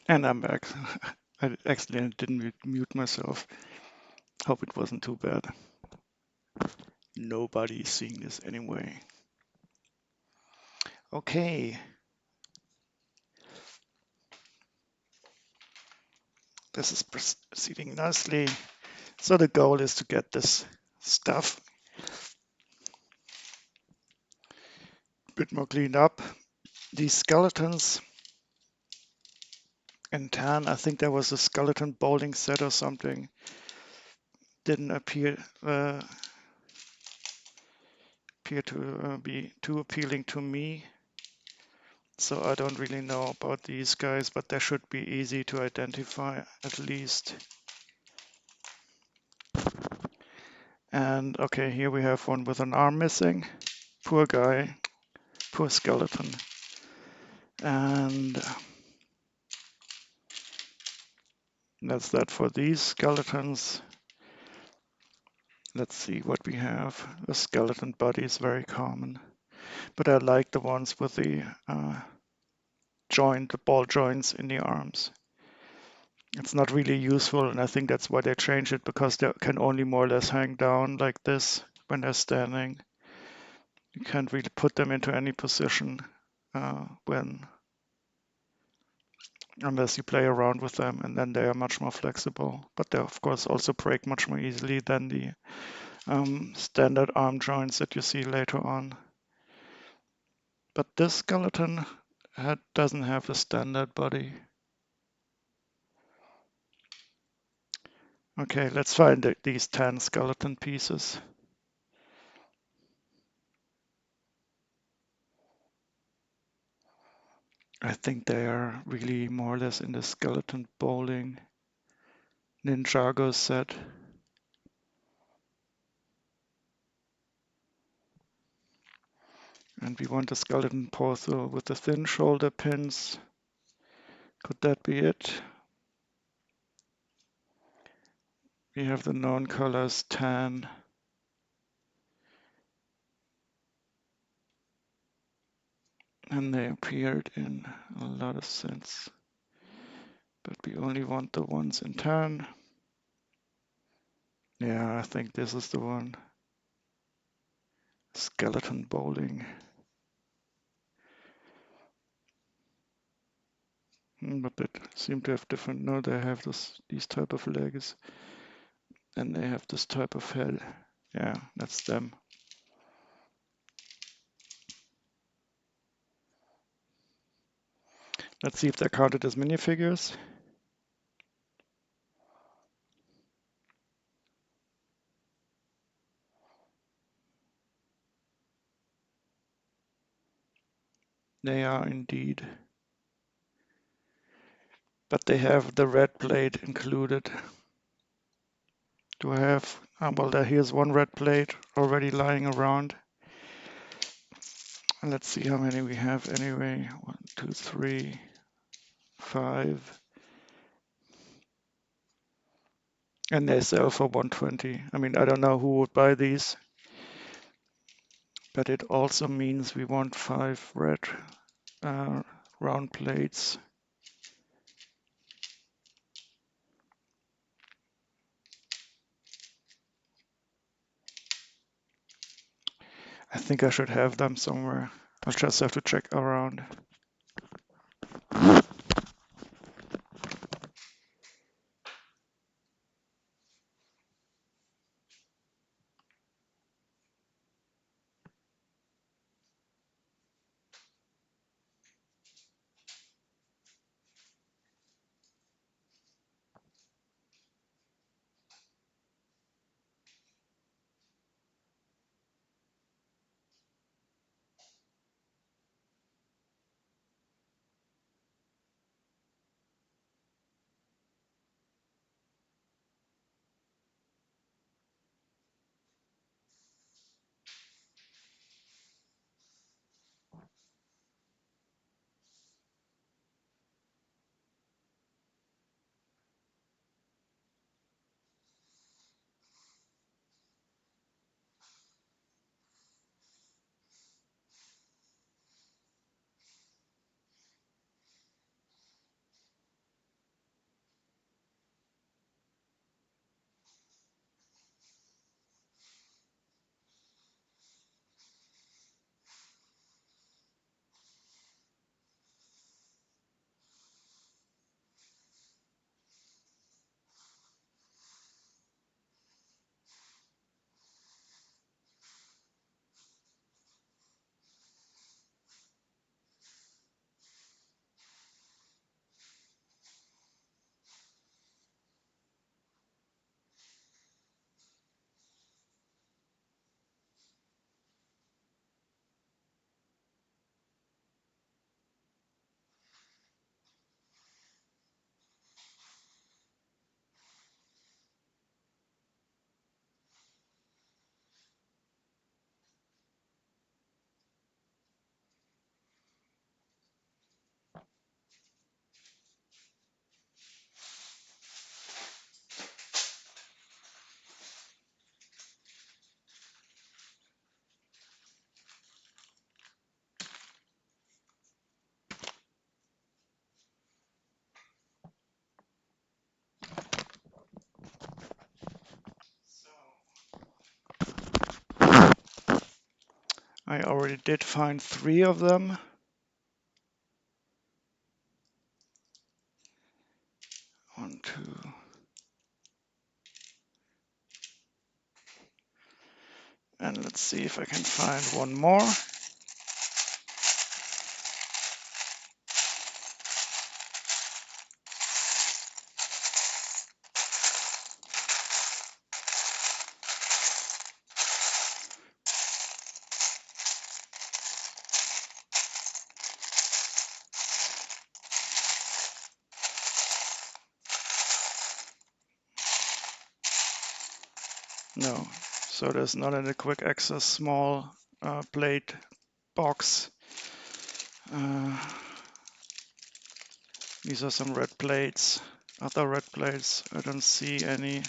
And I'm back. I accidentally didn't mute myself. Hope it wasn't too bad. Nobody's seeing this anyway. Okay. This is proceeding nicely. So the goal is to get this stuff a bit more cleaned up. These skeletons in tan, I think there was a skeleton bowling set or something. Didn't appear to be too appealing to me. So I don't really know about these guys, but they should be easy to identify at least. And okay, here we have one with an arm missing. Poor guy, poor skeleton. And that's that for these skeletons. Let's see what we have. A skeleton body is very common, but I like the ones with the the ball joints in the arms. It's not really useful, and I think that's why they changed it, because they can only more or less hang down like this when they're standing. You can't really put them into any position when unless you play around with them, and then they are much more flexible. But they of course also break much more easily than the standard arm joints that you see later on. But this skeleton doesn't have a standard body. Okay, let's find these 10 skeleton pieces. I think they are really more or less in the skeleton bowling Ninjago set. And we want a skeleton torso with the thin shoulder pins. Could that be it? We have the known colors tan. And they appeared in a lot of sets. But we only want the ones in tan. Yeah, I think this is the one. Skeleton bowling. But they seem to have different. No, they have these type of legs. And they have this type of head. Yeah, that's them. Let's see if they're counted as minifigures. They are indeed. But they have the red plate included. Do I have? Well, here's one red plate already lying around. And let's see how many we have anyway. 1, 2, 3, 5. And they sell for 120. I mean, I don't know who would buy these. But it also means we want 5 red round plates. I think I should have them somewhere. I'll just have to check around. I already did find 3 of them. One, two. And let's see if I can find one more. No, so there's not in the quick access small plate box. These are some red plates. Other red plates, I don't see any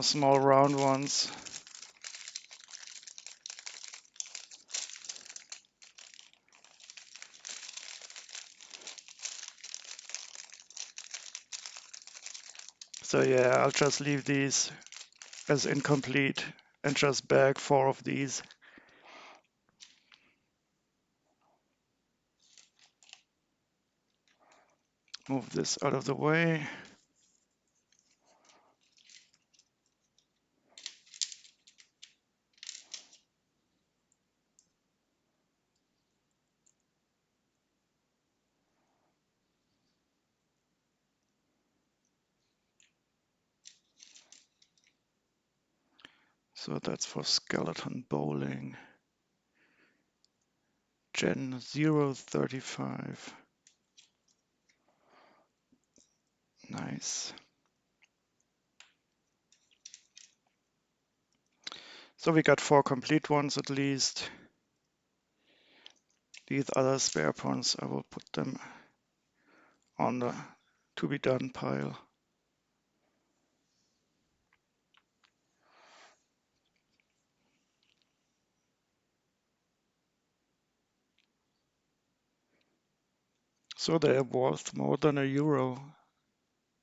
small round ones. So yeah, I'll just leave these as incomplete and just bag 4 of these. Move this out of the way. So that's for skeleton bowling. Gen 035. Nice. So we got 4 complete ones at least. These other spare ones, I will put them on the to be done pile. So they are worth more than €1.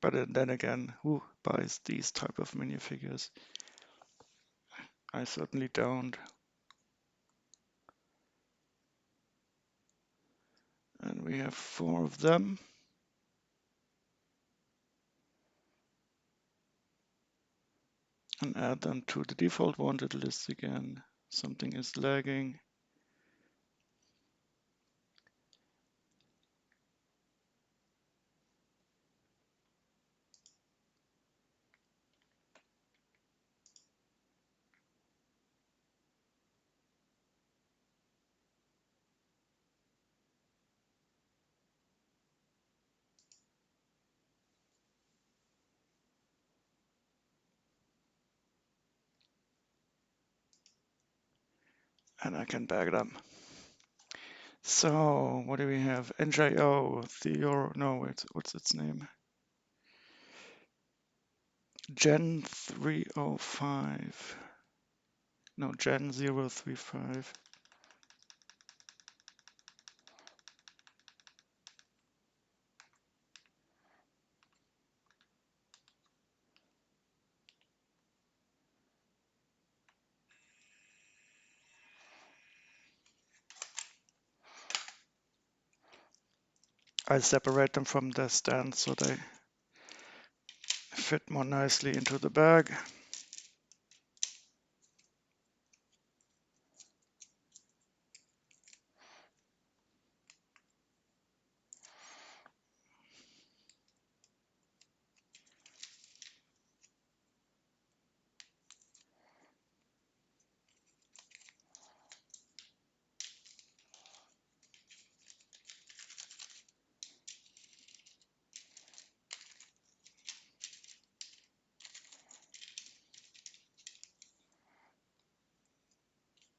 But then again, who buys these type of minifigures? I certainly don't. And we have 4 of them. And add them to the default wanted list again. Something is lagging. And I can bag them. So what do we have? NJO, no, what's its name? Gen 305. No, Gen 035. I separate them from the stand so they fit more nicely into the bag.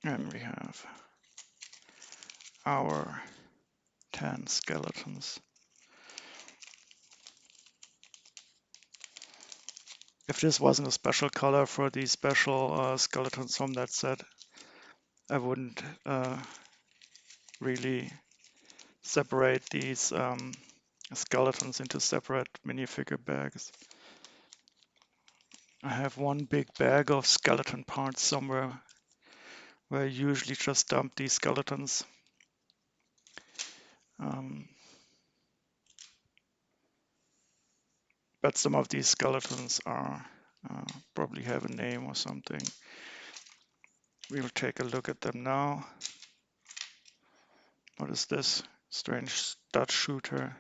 And we have our 10 skeletons. If this wasn't a special color for these special skeletons from that set, I wouldn't really separate these skeletons into separate minifigure bags. I have one big bag of skeleton parts somewhere where I usually just dump these skeletons. But some of these skeletons are probably have a name or something. We'll take a look at them now. What is this? Strange stud shooter.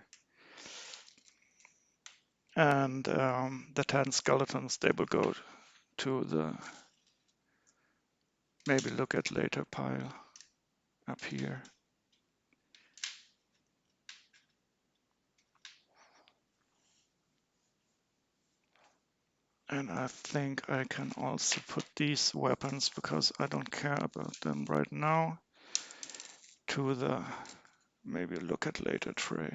And the 10 skeletons, they will go to the maybe look at later pile up here. And I think I can also put these weapons, because I don't care about them right now, to the maybe look at later tray.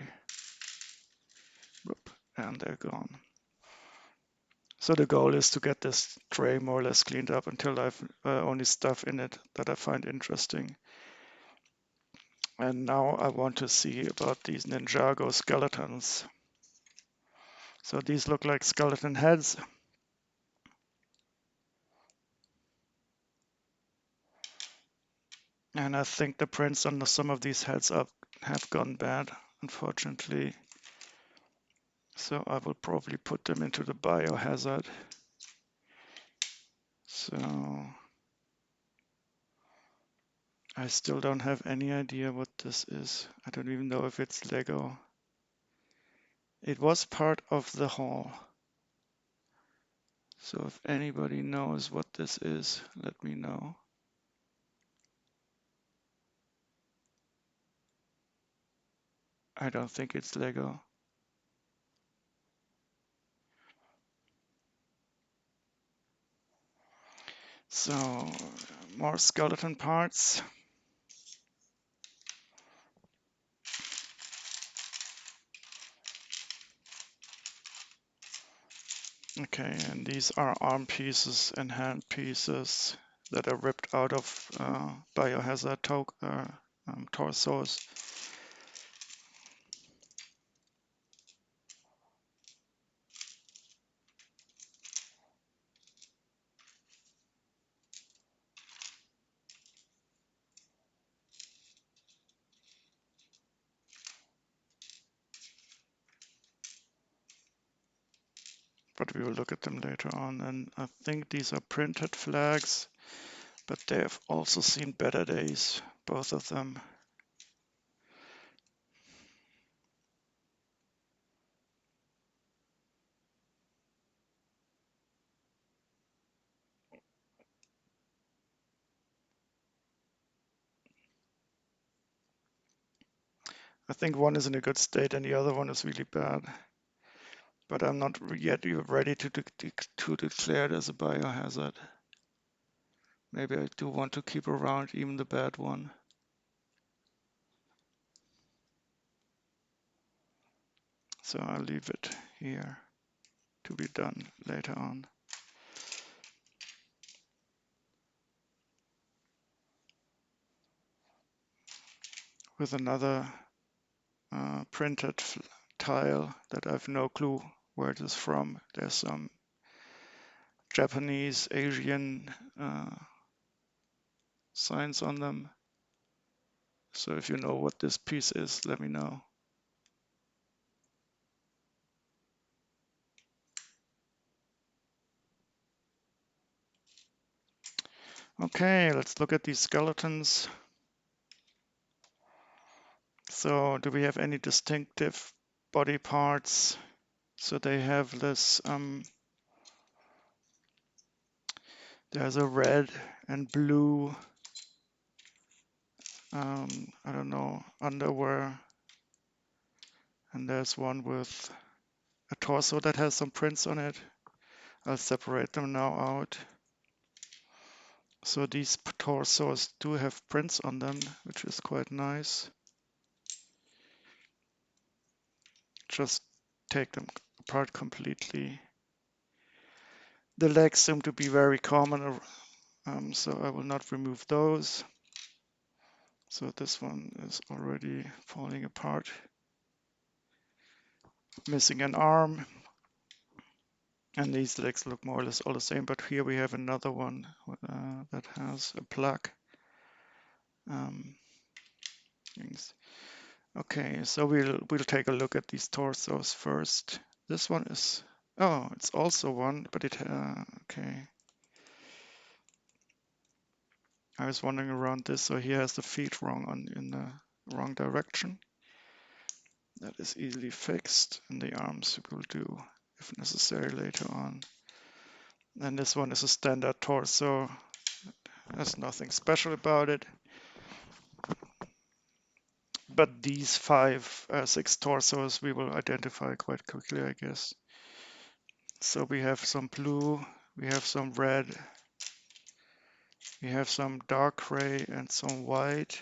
Whoop, and they're gone. So the goal is to get this tray more or less cleaned up until I've only stuff in it that I find interesting. And now I want to see about these Ninjago skeletons. So these look like skeleton heads. And I think the prints on some of these heads have gone bad, unfortunately. So I will probably put them into the biohazard. So I still don't have any idea what this is. I don't even know if it's Lego. It was part of the haul. So if anybody knows what this is, let me know. I don't think it's Lego. So more skeleton parts. Okay, and these are arm pieces and hand pieces that are ripped out of biohazard torsos. But we will look at them later on. And I think these are printed flags, but they have also seen better days, both of them. I think one is in a good state and the other one is really bad. But I'm not yet ready to declare it as a biohazard. Maybe I do want to keep around even the bad one. So I'll leave it here to be done later on. With another printed tile that I have no clue where it is from. There's some Japanese, Asian signs on them. So if you know what this piece is, let me know. Okay, let's look at these skeletons. So do we have any distinctive body parts? So they have this, there's a red and blue, I don't know, underwear. And there's one with a torso that has some prints on it. I'll separate them now out. So these torsos do have prints on them, which is quite nice. Just take them apart completely. The legs seem to be very common, so I will not remove those. So this one is already falling apart. Missing an arm. And these legs look more or less all the same, but here we have another one that has a plug. um, things. Okay, so we'll take a look at these torsos first. This one is, oh, it's also one, but it okay. I was wandering around this, so he has the feet wrong in the wrong direction. That is easily fixed, and the arms will do if necessary later on. And this one is a standard torso. There's nothing special about it. But these six torsos we will identify quite quickly, I guess. So we have some blue, we have some red, we have some dark gray and some white.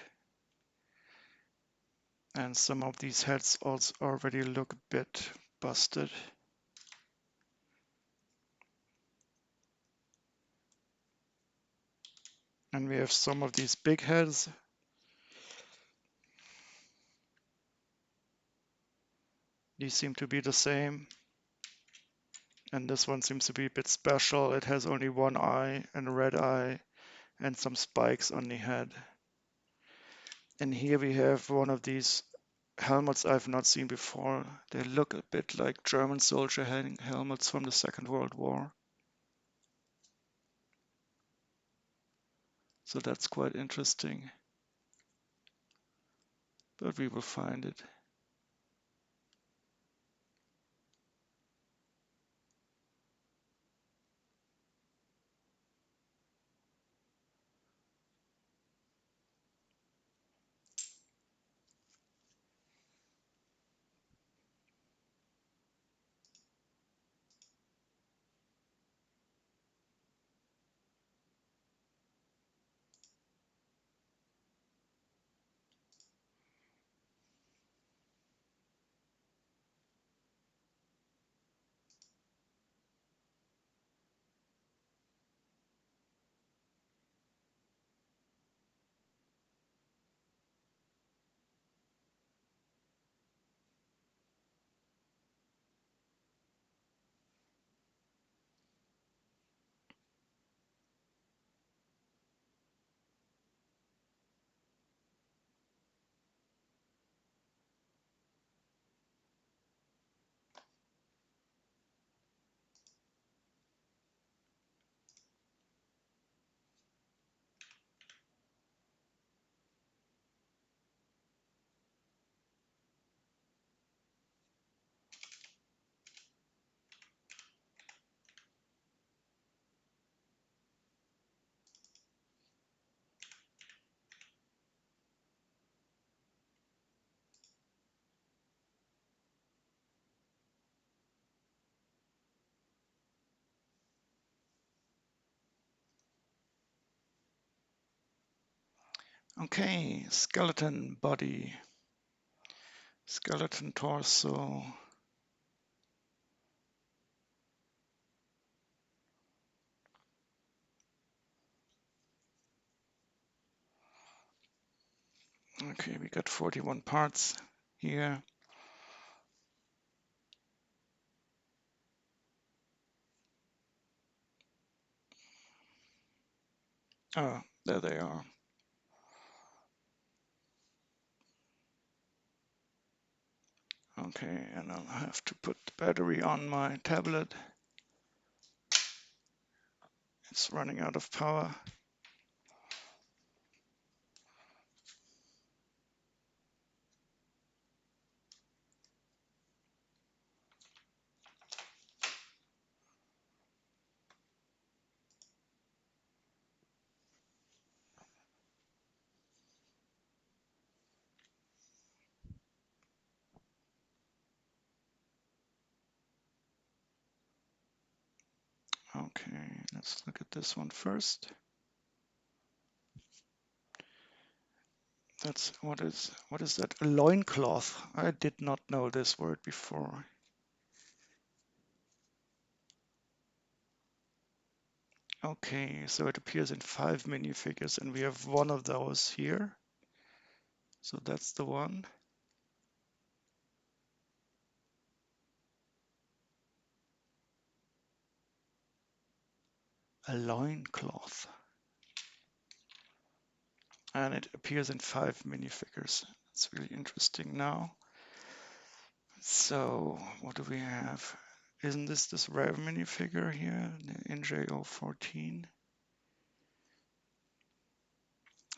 And some of these heads also already look a bit busted. And we have some of these big heads. These seem to be the same. And this one seems to be a bit special. It has only one eye and a red eye and some spikes on the head. And here we have one of these helmets I've not seen before. They look a bit like German soldier helmets from the Second World War. So that's quite interesting. But we will find it. Okay, skeleton body, skeleton torso. Okay, we got 41 parts here. Oh, there they are. Okay, and I'll have to put the battery on my tablet. It's running out of power. Okay, let's look at this one first. That's what is that? A loincloth. I did not know this word before. Okay, so it appears in 5 minifigures, and we have one of those here. So that's the one. A loincloth. and it appears in 5 minifigures. It's really interesting now. So what do we have? Isn't this rare minifigure here, the NJO14?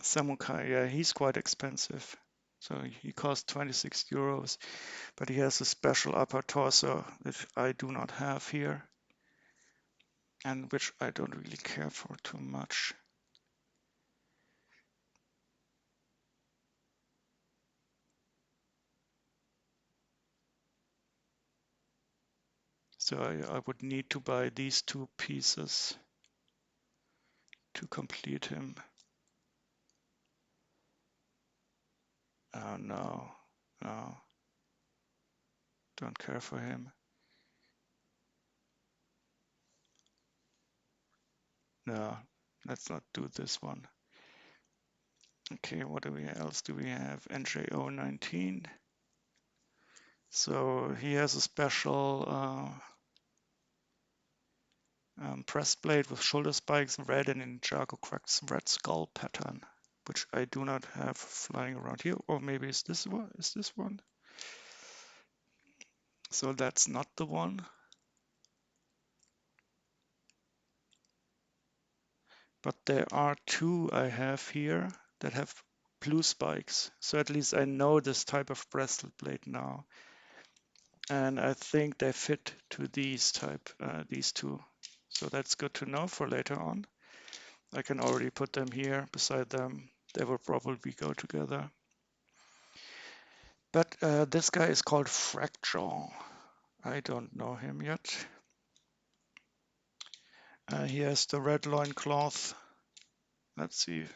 Samukai, yeah, he's quite expensive. So he costs 26 euros, but he has a special upper torso that I do not have here, and which I don't really care for too much. So I would need to buy these 2 pieces to complete him. Oh no, no, don't care for him. No, let's not do this one. Okay, what else do we have? NJO19. So he has a special press blade with shoulder spikes, red and Ninjago cracks red skull pattern, which I do not have flying around here. Or maybe is this one? Is this one? So that's not the one. But there are 2 I have here that have blue spikes. So at least I know this type of breastplate now. And I think they fit to these 2. So that's good to know for later on. I can already put them here beside them. They will probably go together. But this guy is called Fractal. I don't know him yet. He has the red loincloth. Let's see,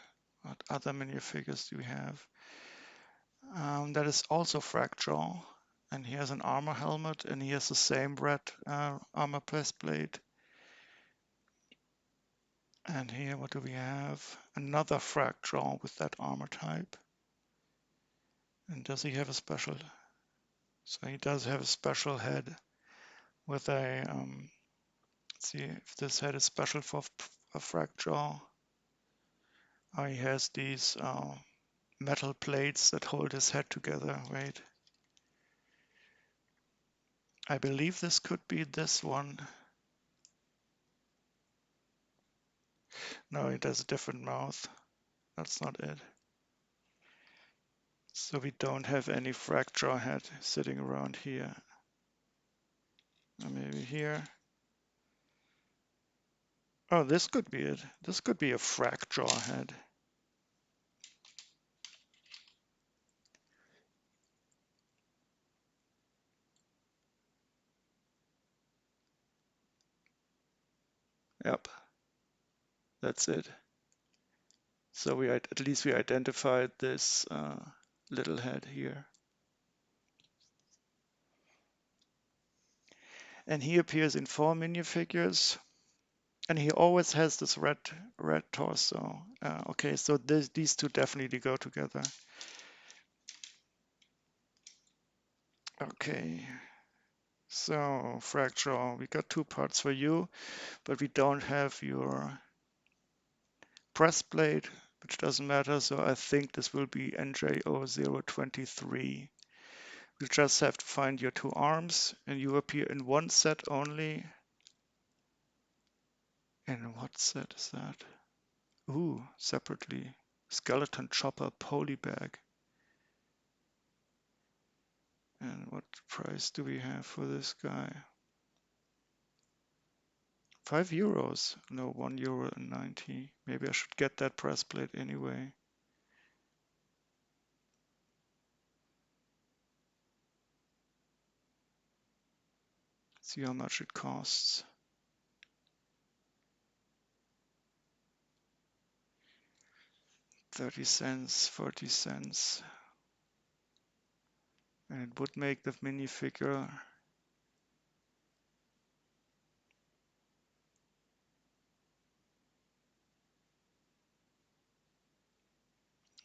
what other minifigures do we have? That is also Fractal. And he has an armor helmet, and he has the same red armor breastplate. And here, what do we have? Another Fractal with that armor type. And does he have a special? So he does have a special head with a, let's see if this head is special for a Fractal. Oh, he has these metal plates that hold his head together. Wait. I believe this could be this one. No, it has a different mouth. That's not it. So we don't have any Fractal head sitting around here. Or maybe here. Oh, this could be it. This could be a Fractal head. Yep, that's it. So at least we identified this little head here. And he appears in 4 minifigures. And he always has this red torso. Okay, so these 2 definitely go together. Okay, so Fractal, we got 2 parts for you, but we don't have your press plate, which doesn't matter. So I think this will be NJO023. We just have to find your 2 arms, and you appear in 1 set only. And what set is that? Ooh, separately. Skeleton chopper polybag. And what price do we have for this guy? 5 euros. No, 1 euro and 90. Maybe I should get that press plate anyway. See how much it costs. 30 cents, 40 cents. And it would make the minifigure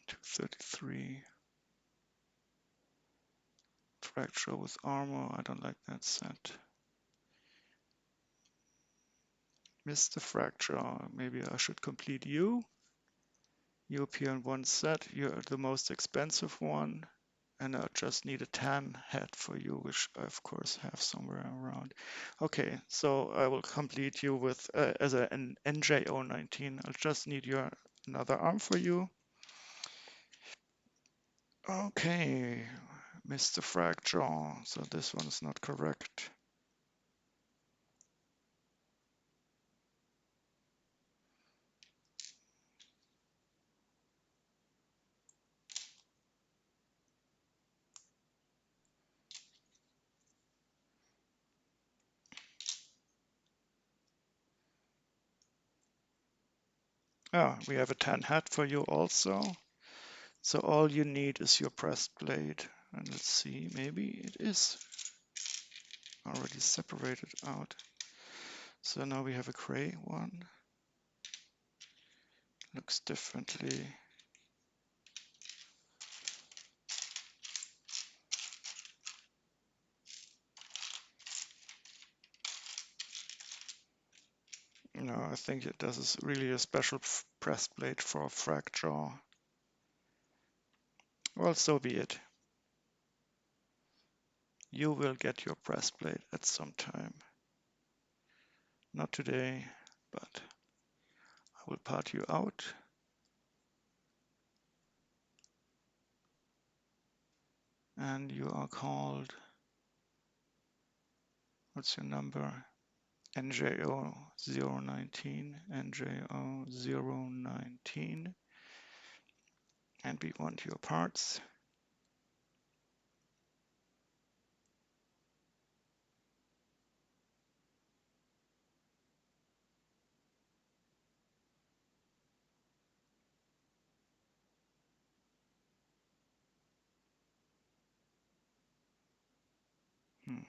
233. Fracture with armor. I don't like that set. Mr. Fracture. Maybe I should complete you. European one set. You're the most expensive one. And I just need a tan hat for you, which I of course have somewhere around. Okay, so I will complete you with as an NJO19. I'll just need another arm for you. Okay, Mr. Fragjaw. So this one is not correct. Ah, we have a tan hat for you also. So all you need is your breastplate. And let's see, maybe it is already separated out. So now we have a gray one. Looks differently. No, I think this is really a special breastplate for Fragjaw. Well, so be it. You will get your breastplate at some time. Not today, but I will part you out. And you are called, what's your number? NJO019, NJO019. And we want your parts. Hmm.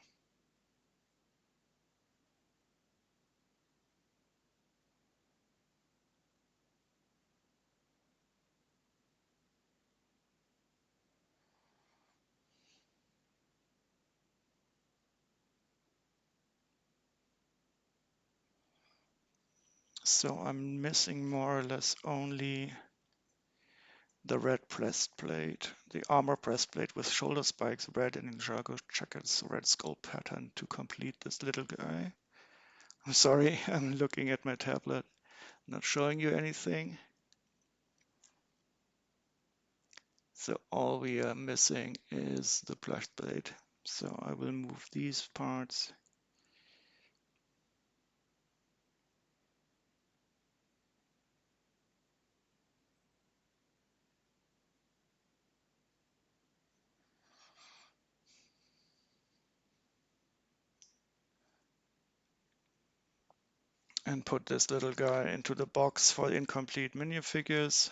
So I'm missing more or less only the red breastplate, the armor breastplate with shoulder spikes, red and Ninjago jackets, red skull pattern to complete this little guy. I'm sorry, I'm looking at my tablet, not showing you anything. So all we are missing is the breastplate. So I will move these parts. And put this little guy into the box for incomplete minifigures.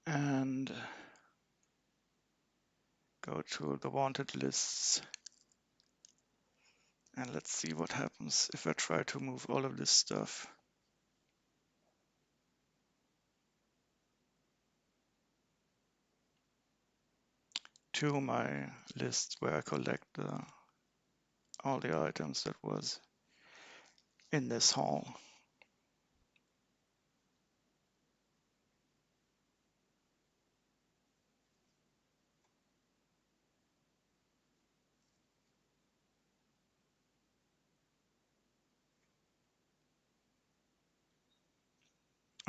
And go to the wanted lists. And let's see what happens if I try to move all of this stuff. To my list where I collect all the items that was in this haul.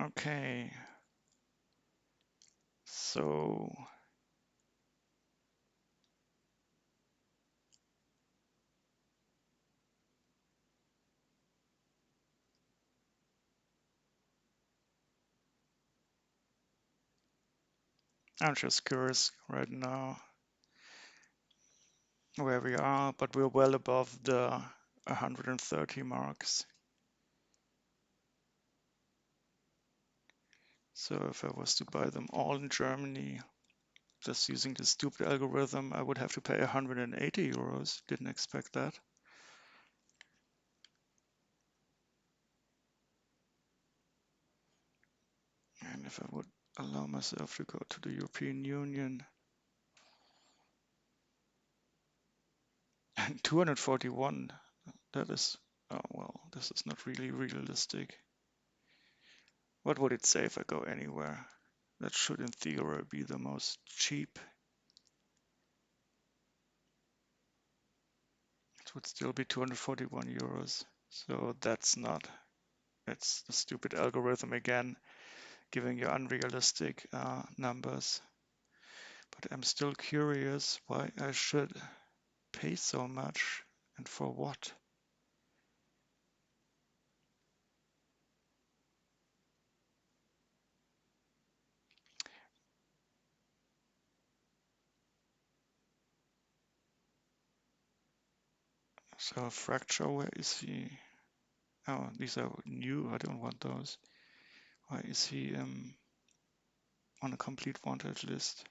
Okay, so I'm just curious right now where we are, but we're well above the 130 marks. So if I was to buy them all in Germany, just using this stupid algorithm, I would have to pay 180 euros. Didn't expect that. And if I would allow myself to go to the European Union, and 241, that is, oh well, this is not really realistic. What would it say if I go anywhere? That should in theory be the most cheap. It would still be 241 euros. So that's not, it's the stupid algorithm again, giving you unrealistic numbers. But I'm still curious why I should pay so much and for what? So fracture, where is he? Oh, these are new. I don't want those. Why is he on a complete wanted list?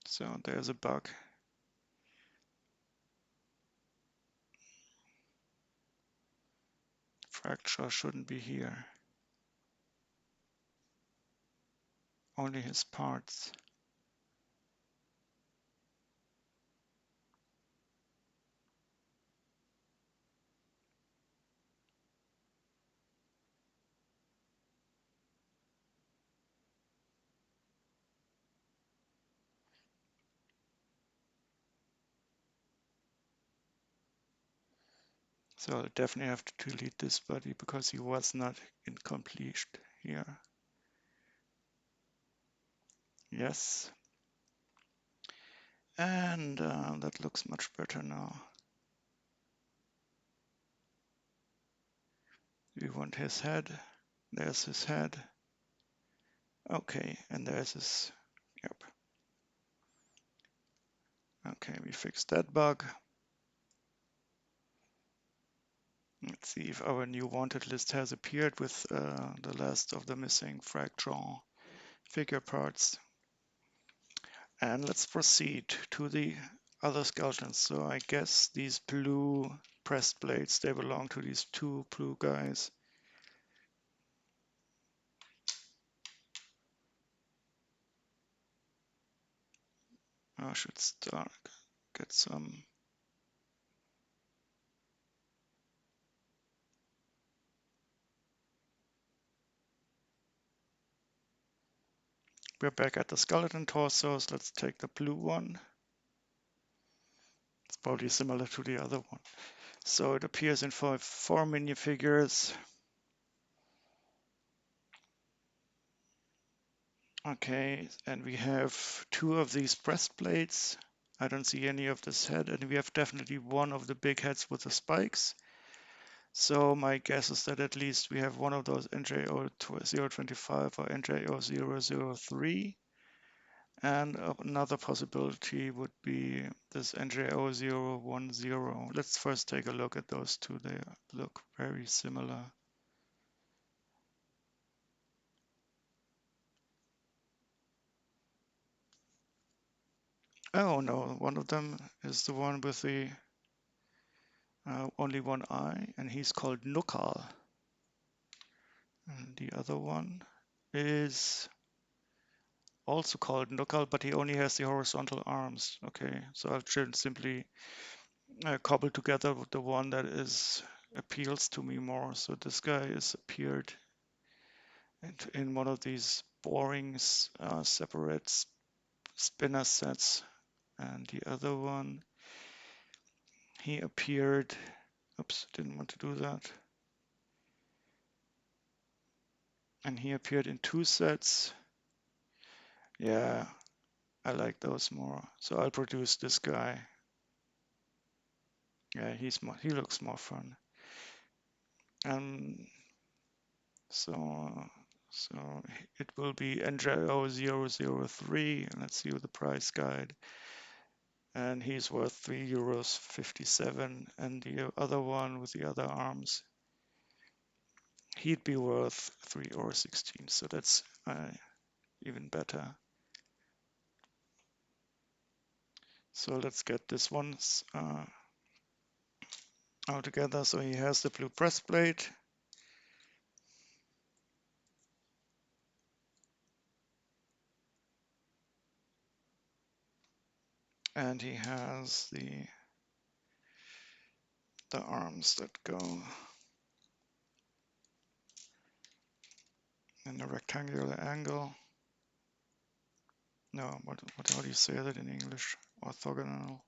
So there's a bug. Fracture shouldn't be here. Only his parts. So I definitely have to delete this body because he was not incomplete here. Yes. And that looks much better now. We want his head. There's his head. Okay, and there's his, yep. Okay, we fixed that bug. Let's see if our new wanted list has appeared with the last of the missing fracture figure parts. And let's proceed to the other skeletons. So I guess these blue pressed plates, they belong to these two blue guys. I should start, get some. We're back at the skeleton torsos. Let's take the blue one. It's probably similar to the other one. So it appears in four minifigures. Okay, and we have two of these breastplates. I don't see any of this head, and we have definitely one of the big heads with the spikes. So my guess is that at least we have one of those NJO 025 or NJO 003. And another possibility would be this NJO 010. Let's first take a look at those two. They look very similar. Oh no, one of them is the one with the only one eye, and he's called Nukal. And the other one is also called Nukal, but he only has the horizontal arms. Okay, so I'll just simply cobble together with the one that is appeals to me more. So this guy is appeared in one of these boring separate spinner sets, and the other one he appeared. Oops, didn't want to do that. And he appeared in two sets. Yeah, I like those more. So I'll produce this guy. Yeah, he looks more fun. And so it will be NJO 003. Let's see the price guide. And he's worth 3 euros 57. And the other one with the other arms, he'd be worth 3 € 16. So that's even better. So let's get this one all together. So he has the blue breastplate. And he has the arms that go in a rectangular angle. No, how do you say that in English? Orthogonal.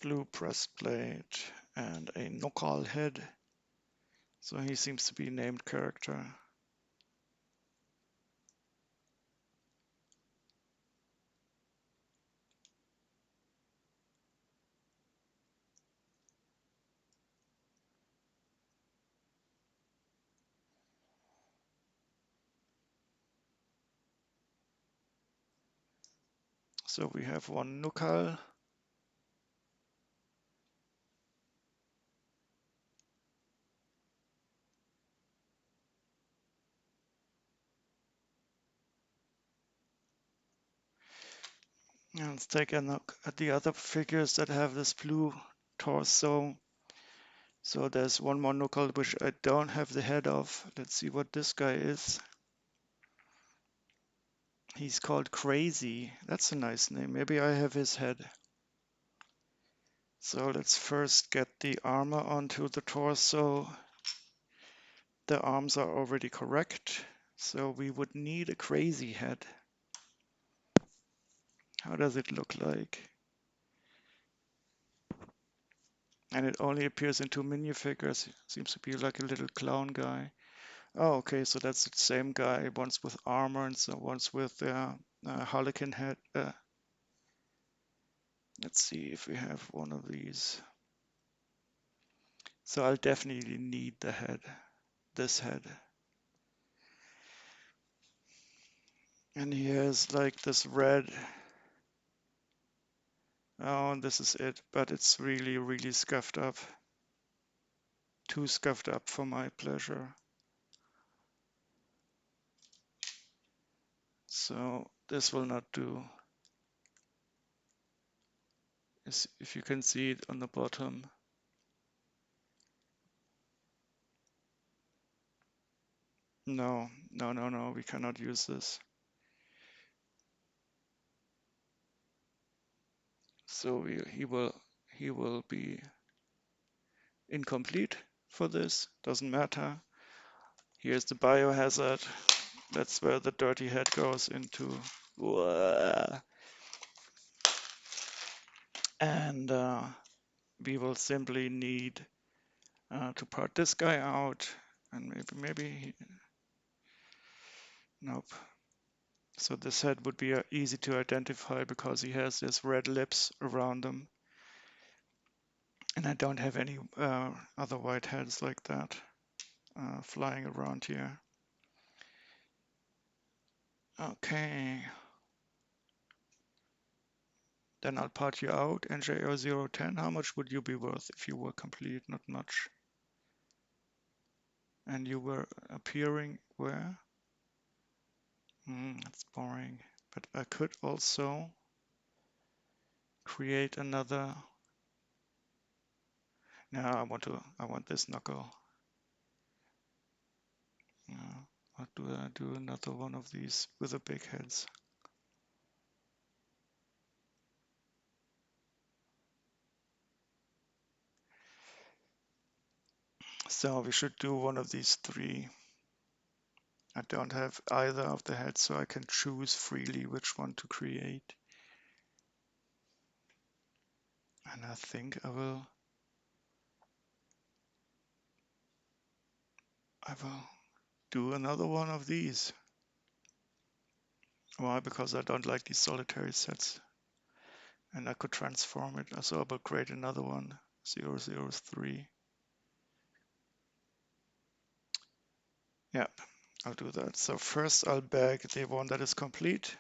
Blue breastplate and a Nokal head. So he seems to be a named character. So we have one Nokal. And let's take a look at the other figures that have this blue torso. So there's one more Nokal which I don't have the head of. Let's see what this guy is. He's called Crazy. That's a nice name. Maybe I have his head. So let's first get the armor onto the torso. The arms are already correct. So we would need a Crazy head. How does it look like? And it only appears in 2 minifigures. Seems to be like a little clown guy. Oh, okay, so that's the same guy. One's with armor and so one's with harlequin head. Let's see if we have one of these. So I'll definitely need the head, this head. And he has like this red. Oh, and this is it, but it's really, really scuffed up. Too scuffed up for my pleasure. So this will not do. If you can see it on the bottom. No, no, no, no, we cannot use this. So he will be incomplete for this. Doesn't matter. Here's the biohazard. That's where the dirty head goes into. And we will simply need to part this guy out. And nope. So this head would be easy to identify because he has these red lips around him. And I don't have any other white heads like that flying around here. Okay. Then I'll part you out. NJO010, how much would you be worth if you were complete? Not much. And you were appearing where? That's boring. But I could also create another. No, I want this knuckle. What do I do? Another one of these with the big heads. So we should do one of these 3. I don't have either of the heads, so I can choose freely which one to create. And I think I will do another one of these. Why? Because I don't like these solitary sets. And I could transform it. So I will create another one, 003. Yeah, I'll do that. So first I'll bag the one that is complete.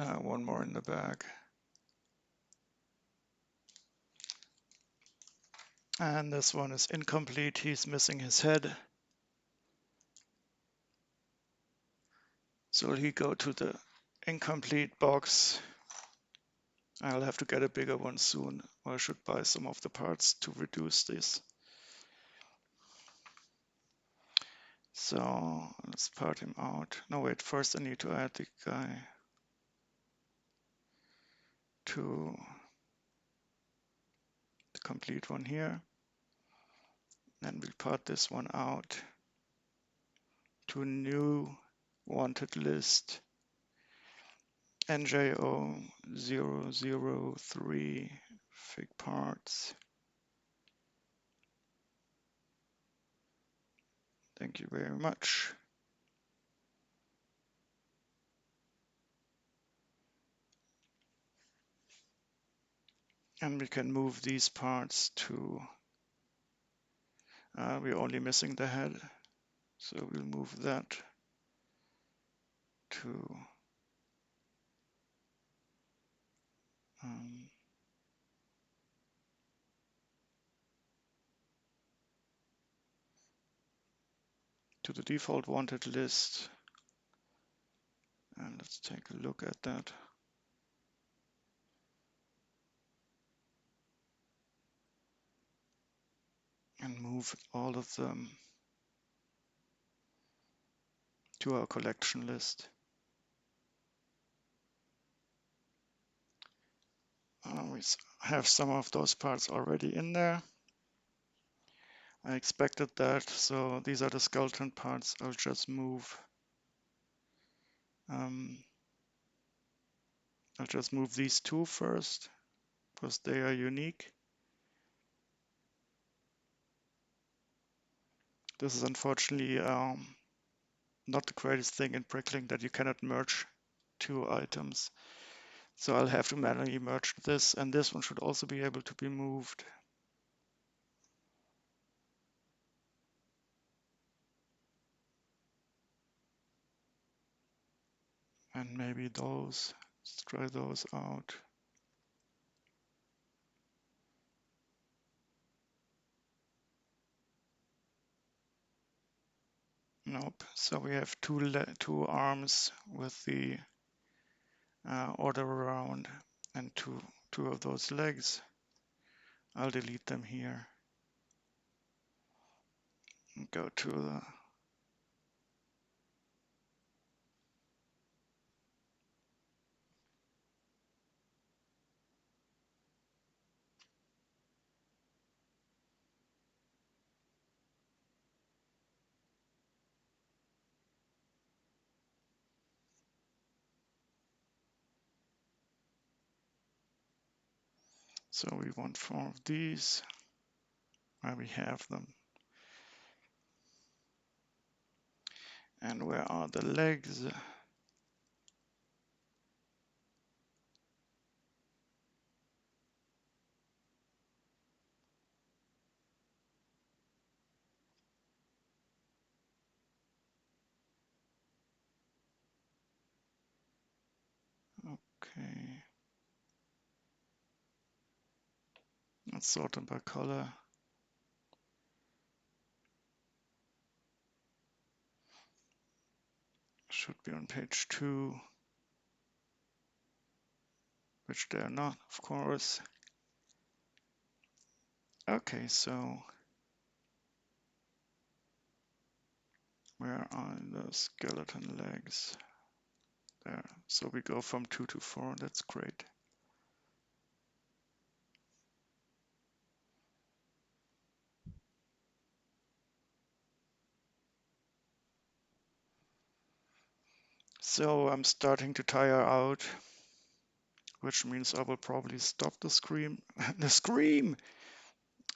One more in the back. And this one is incomplete. He's missing his head. So he go to the incomplete box. I'll have to get a bigger one soon, or I should buy some of the parts to reduce this. So let's part him out. No, wait, first I need to add the guy to the complete one here. Then we'll part this one out to a new wanted list. NJO 003 fig parts. Thank you very much. And we can move these parts to, we're only missing the head. So we'll move that to um, the default wanted list. And let's take a look at that. And move all of them to our collection list. We have some of those parts already in there. I expected that, so these are the skeleton parts. I'll just move. I'll just move these two first, because they are unique. This is unfortunately not the greatest thing in Bricklink, that you cannot merge two items. So I'll have to manually merge this, and this one should also be able to be moved. And maybe those, let's try those out. Nope. So we have two arms with the order around, and two of those legs. I'll delete them here. And go to the so we want 4 of these, where we have them. And where are the legs? Okay. Let's sort them by color. Should be on page 2, which they're not, of course. Okay, so where are the skeleton legs? There. So we go from 2 to 4. That's great. So I'm starting to tire out, which means I will probably stop the scream. The scream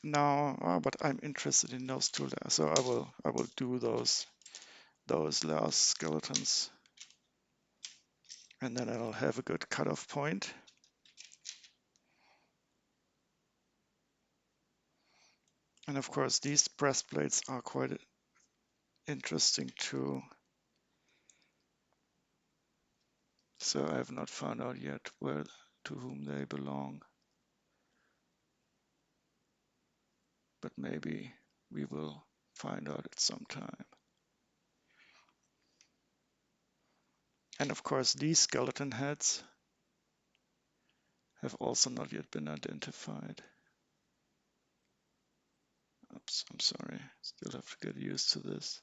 now, but I'm interested in those two there. So I will do those last skeletons, and then I'll have a good cutoff point. And of course, these breastplates are quite interesting too. So I have not found out yet where to whom they belong. But maybe we will find out at some time. And of course, these skeleton heads have also not yet been identified. Oops, I'm sorry. Still have to get used to this.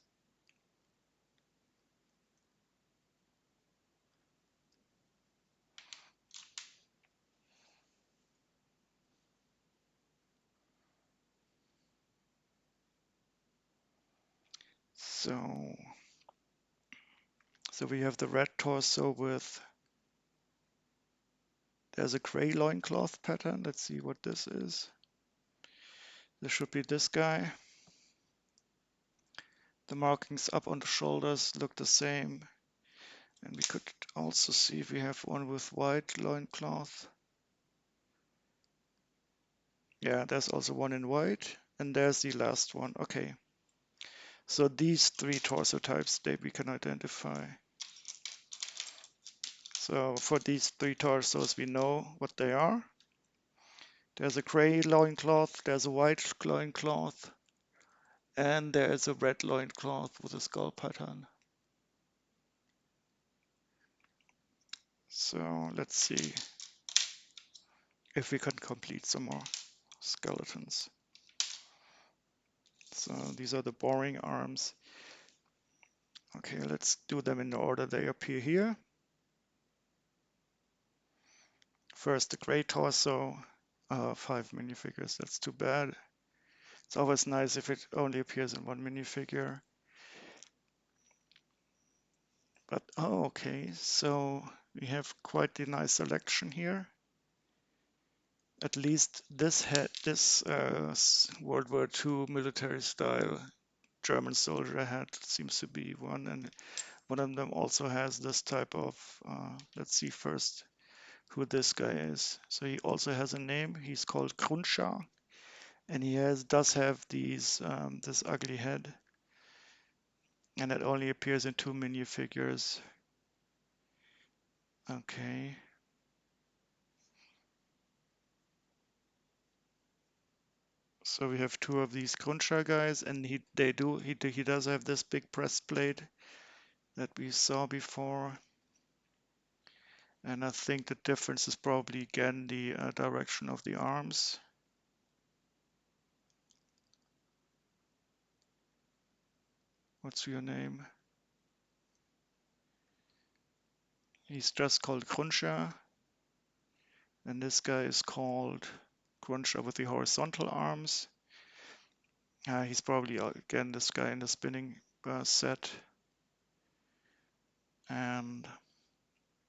So we have the red torso with, there's a gray loincloth pattern. Let's see what this is. This should be this guy. The markings up on the shoulders look the same. And we could also see if we have one with white loincloth. Yeah, there's also one in white. And there's the last one. Okay. So these three torso types that we can identify. So for these three torsos, we know what they are. There's a gray loincloth, there's a white loincloth, and there is a red loincloth with a skull pattern. So let's see if we can complete some more skeletons. So these are the boring arms. Okay, let's do them in the order they appear here. First, the gray torso. 5 minifigures, that's too bad. It's always nice if it only appears in one minifigure. But, oh, okay, so we have quite a nice selection here. At least this World War II military style German soldier hat seems to be one, and one of them also has this type of, let's see first who this guy is. So he also has a name, he's called Kruncha, and he does have these this ugly head, and it only appears in 2 minifigures. Okay. So we have 2 of these Kruncha guys, and he does have this big breastplate that we saw before. And I think the difference is probably again the direction of the arms. What's your name? He's just called Kruncha, and this guy is called Kruncha with the horizontal arms. He's probably again this guy in the spinning set. And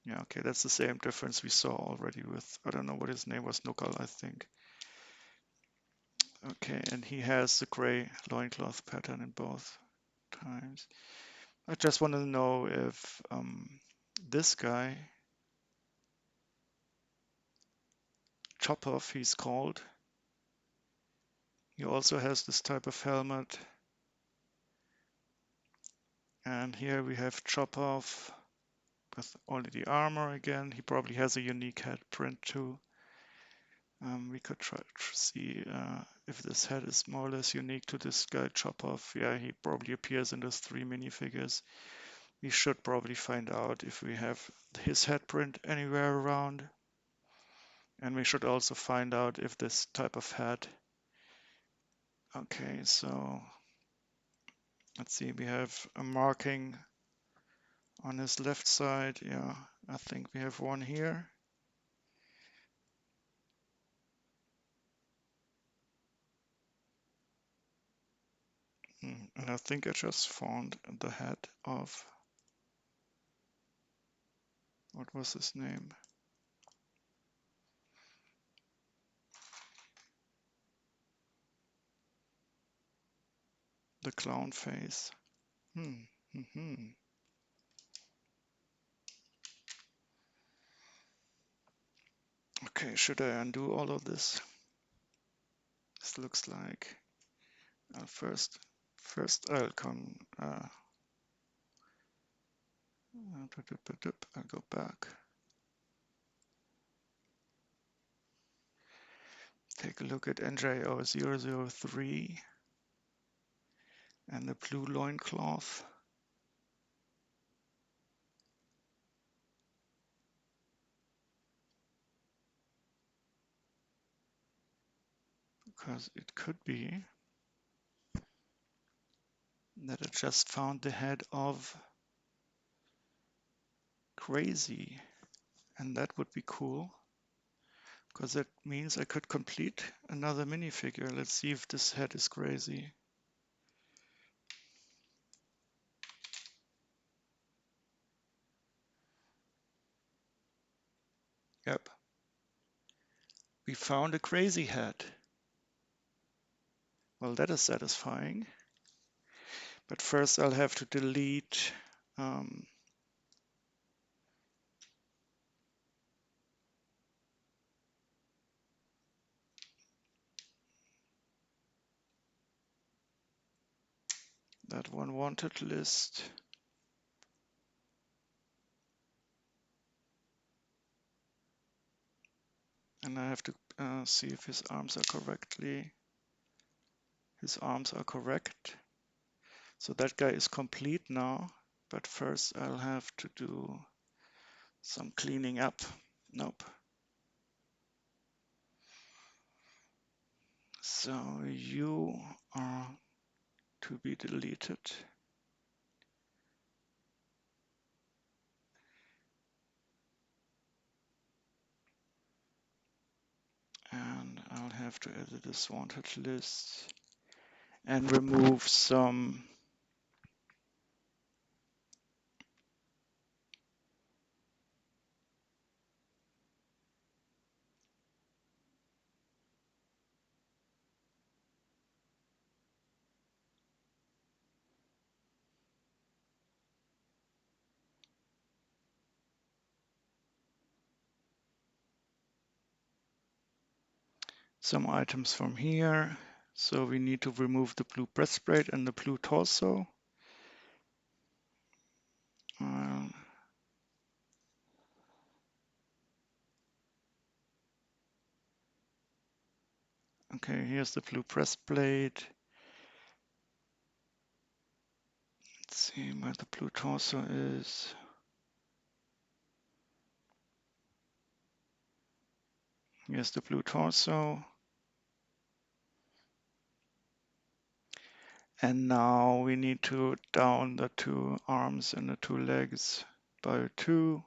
yeah, okay, that's the same difference we saw already with, I don't know what his name was, Nukal, I think. Okay, and he has the gray loincloth pattern in both times. I just want to know if this guy, Chop-Off he's called, he also has this type of helmet. And here we have Chop-Off with only the armor again. He probably has a unique head print too. We could try to see if this head is more or less unique to this guy Chop-Off. Yeah, he probably appears in those 3 minifigures. We should probably find out if we have his head print anywhere around. And we should also find out if this type of head. Okay, so let's see, we have a marking on his left side. Yeah, I think we have one here. And I think I just found the head of, what was his name? The clown face. Okay, should I undo all of this? This looks like first I'll come. I'll go back. Take a look at NJO003 and the blue loincloth. Because it could be that I just found the head of Crazy, and that would be cool because that means I could complete another minifigure. Let's see if this head is Crazy. Yep, we found a Crazy head. Well, that is satisfying. But first I'll have to delete that one wanted list. And I have to see if his arms are correctly. His arms are correct. So that guy is complete now. But first I'll have to do some cleaning up. Nope. So you are to be deleted. And I'll have to edit this wanted list and remove some items from here. So we need to remove the blue breastplate and the blue torso. Okay, here's the blue breastplate. Let's see where the blue torso is. Here's the blue torso. And now we need to down the two arms and the two legs by 2.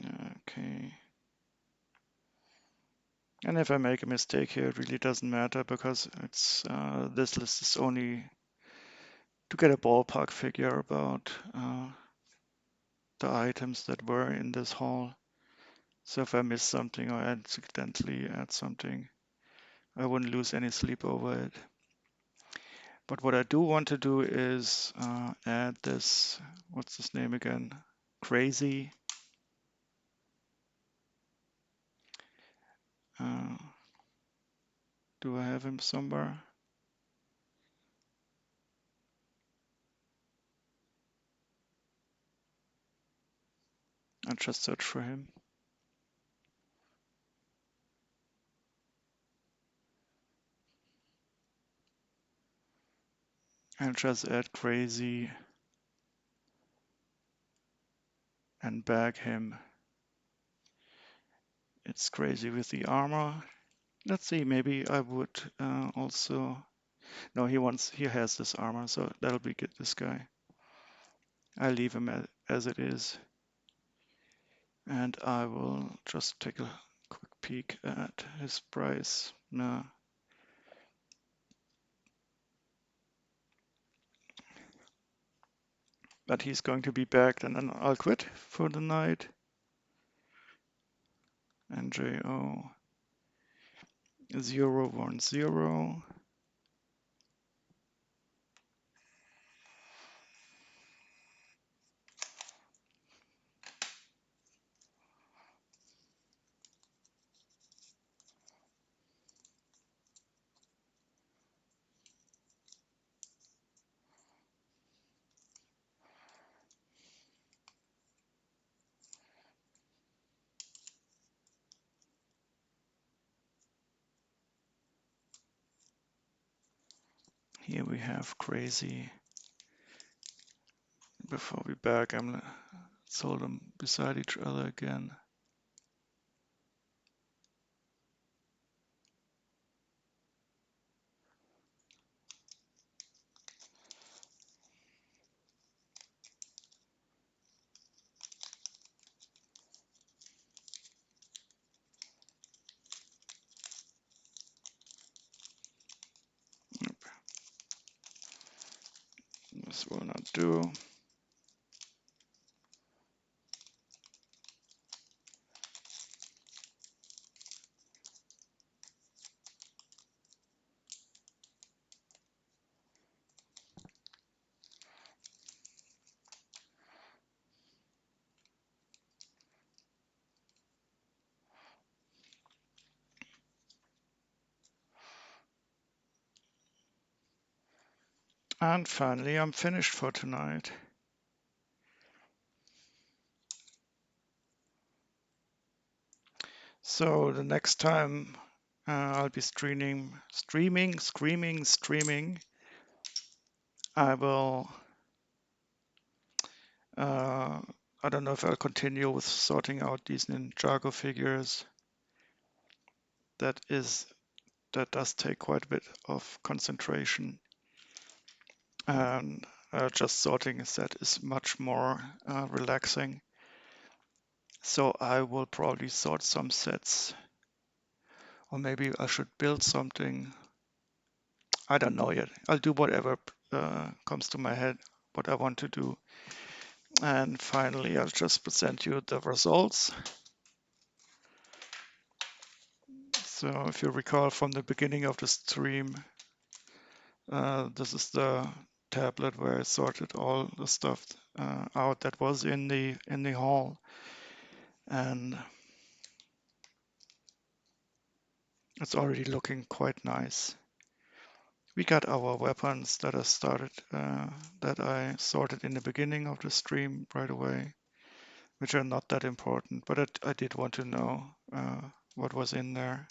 Okay. And if I make a mistake here, it really doesn't matter because it's this list is only to get a ballpark figure about the items that were in this haul. So if I miss something or accidentally add something, I wouldn't lose any sleep over it. But what I do want to do is add this, what's his name again? Crazy. Do I have him somewhere? I'll just search for him. I'll just add Crazy and bag him. It's Crazy with the armor. Let's see, maybe I would also... No, he has this armor, so that'll be good, this guy. I leave him as it is. And I will just take a quick peek at his price. No. But he's going to be back, and then I'll quit for the night. NJO 010. Here we have crazy. Before we back, I'm gonna sold them beside each other again. This will not do. And finally, I'm finished for tonight. So the next time I'll be streaming. I will, I don't know if I'll continue with sorting out these Ninjago figures. That does take quite a bit of concentration. And just sorting a set is much more relaxing. So I will probably sort some sets, or maybe I should build something. I don't know yet. I'll do whatever comes to my head, what I want to do. And finally, I'll just present you the results. So if you recall from the beginning of the stream, this is the tablet where I sorted all the stuff out that was in the haul. And it's already looking quite nice. We got our weapons that I sorted in the beginning of the stream right away, which are not that important, but I did want to know what was in there.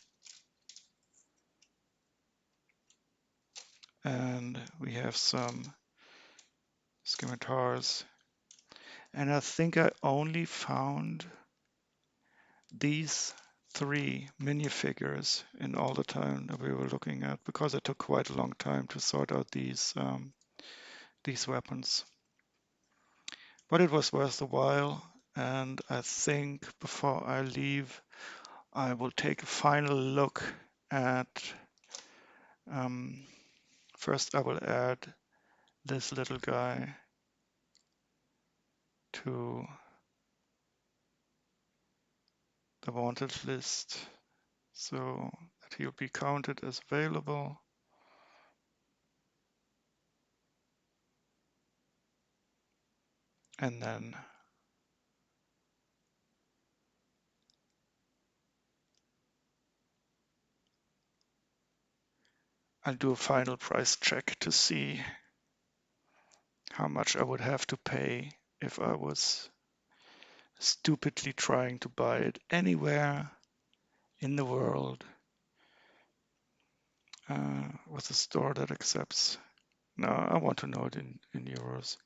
And we have some scimitars. And I think I only found these 3 minifigures in all the time that we were looking at, because it took quite a long time to sort out these weapons. But it was worth the while, and I think before I leave, I will take a final look at. First, I will add this little guy to the wanted list so that he'll be counted as available. And then I'll do a final price check to see how much I would have to pay if I was stupidly trying to buy it anywhere in the world with a store that accepts. No, I want to know it in euros.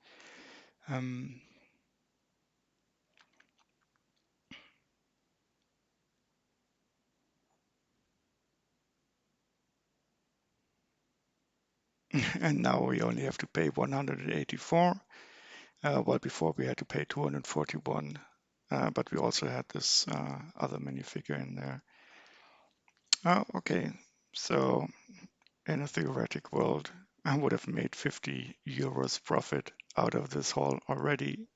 And now we only have to pay 184. Well, before we had to pay 241, but we also had this other minifigure in there. Oh, okay. So in a theoretic world, I would have made 50 euros profit out of this haul already.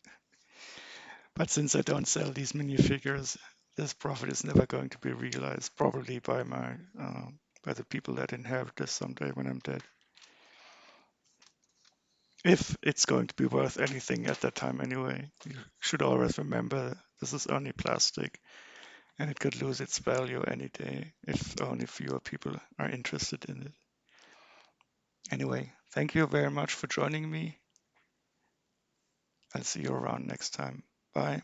But since I don't sell these minifigures, this profit is never going to be realized, probably by by the people that inherit this someday when I'm dead. If it's going to be worth anything at that time anyway. You should always remember this is only plastic and it could lose its value any day if only fewer people are interested in it. Anyway, thank you very much for joining me. I'll see you around next time. Bye.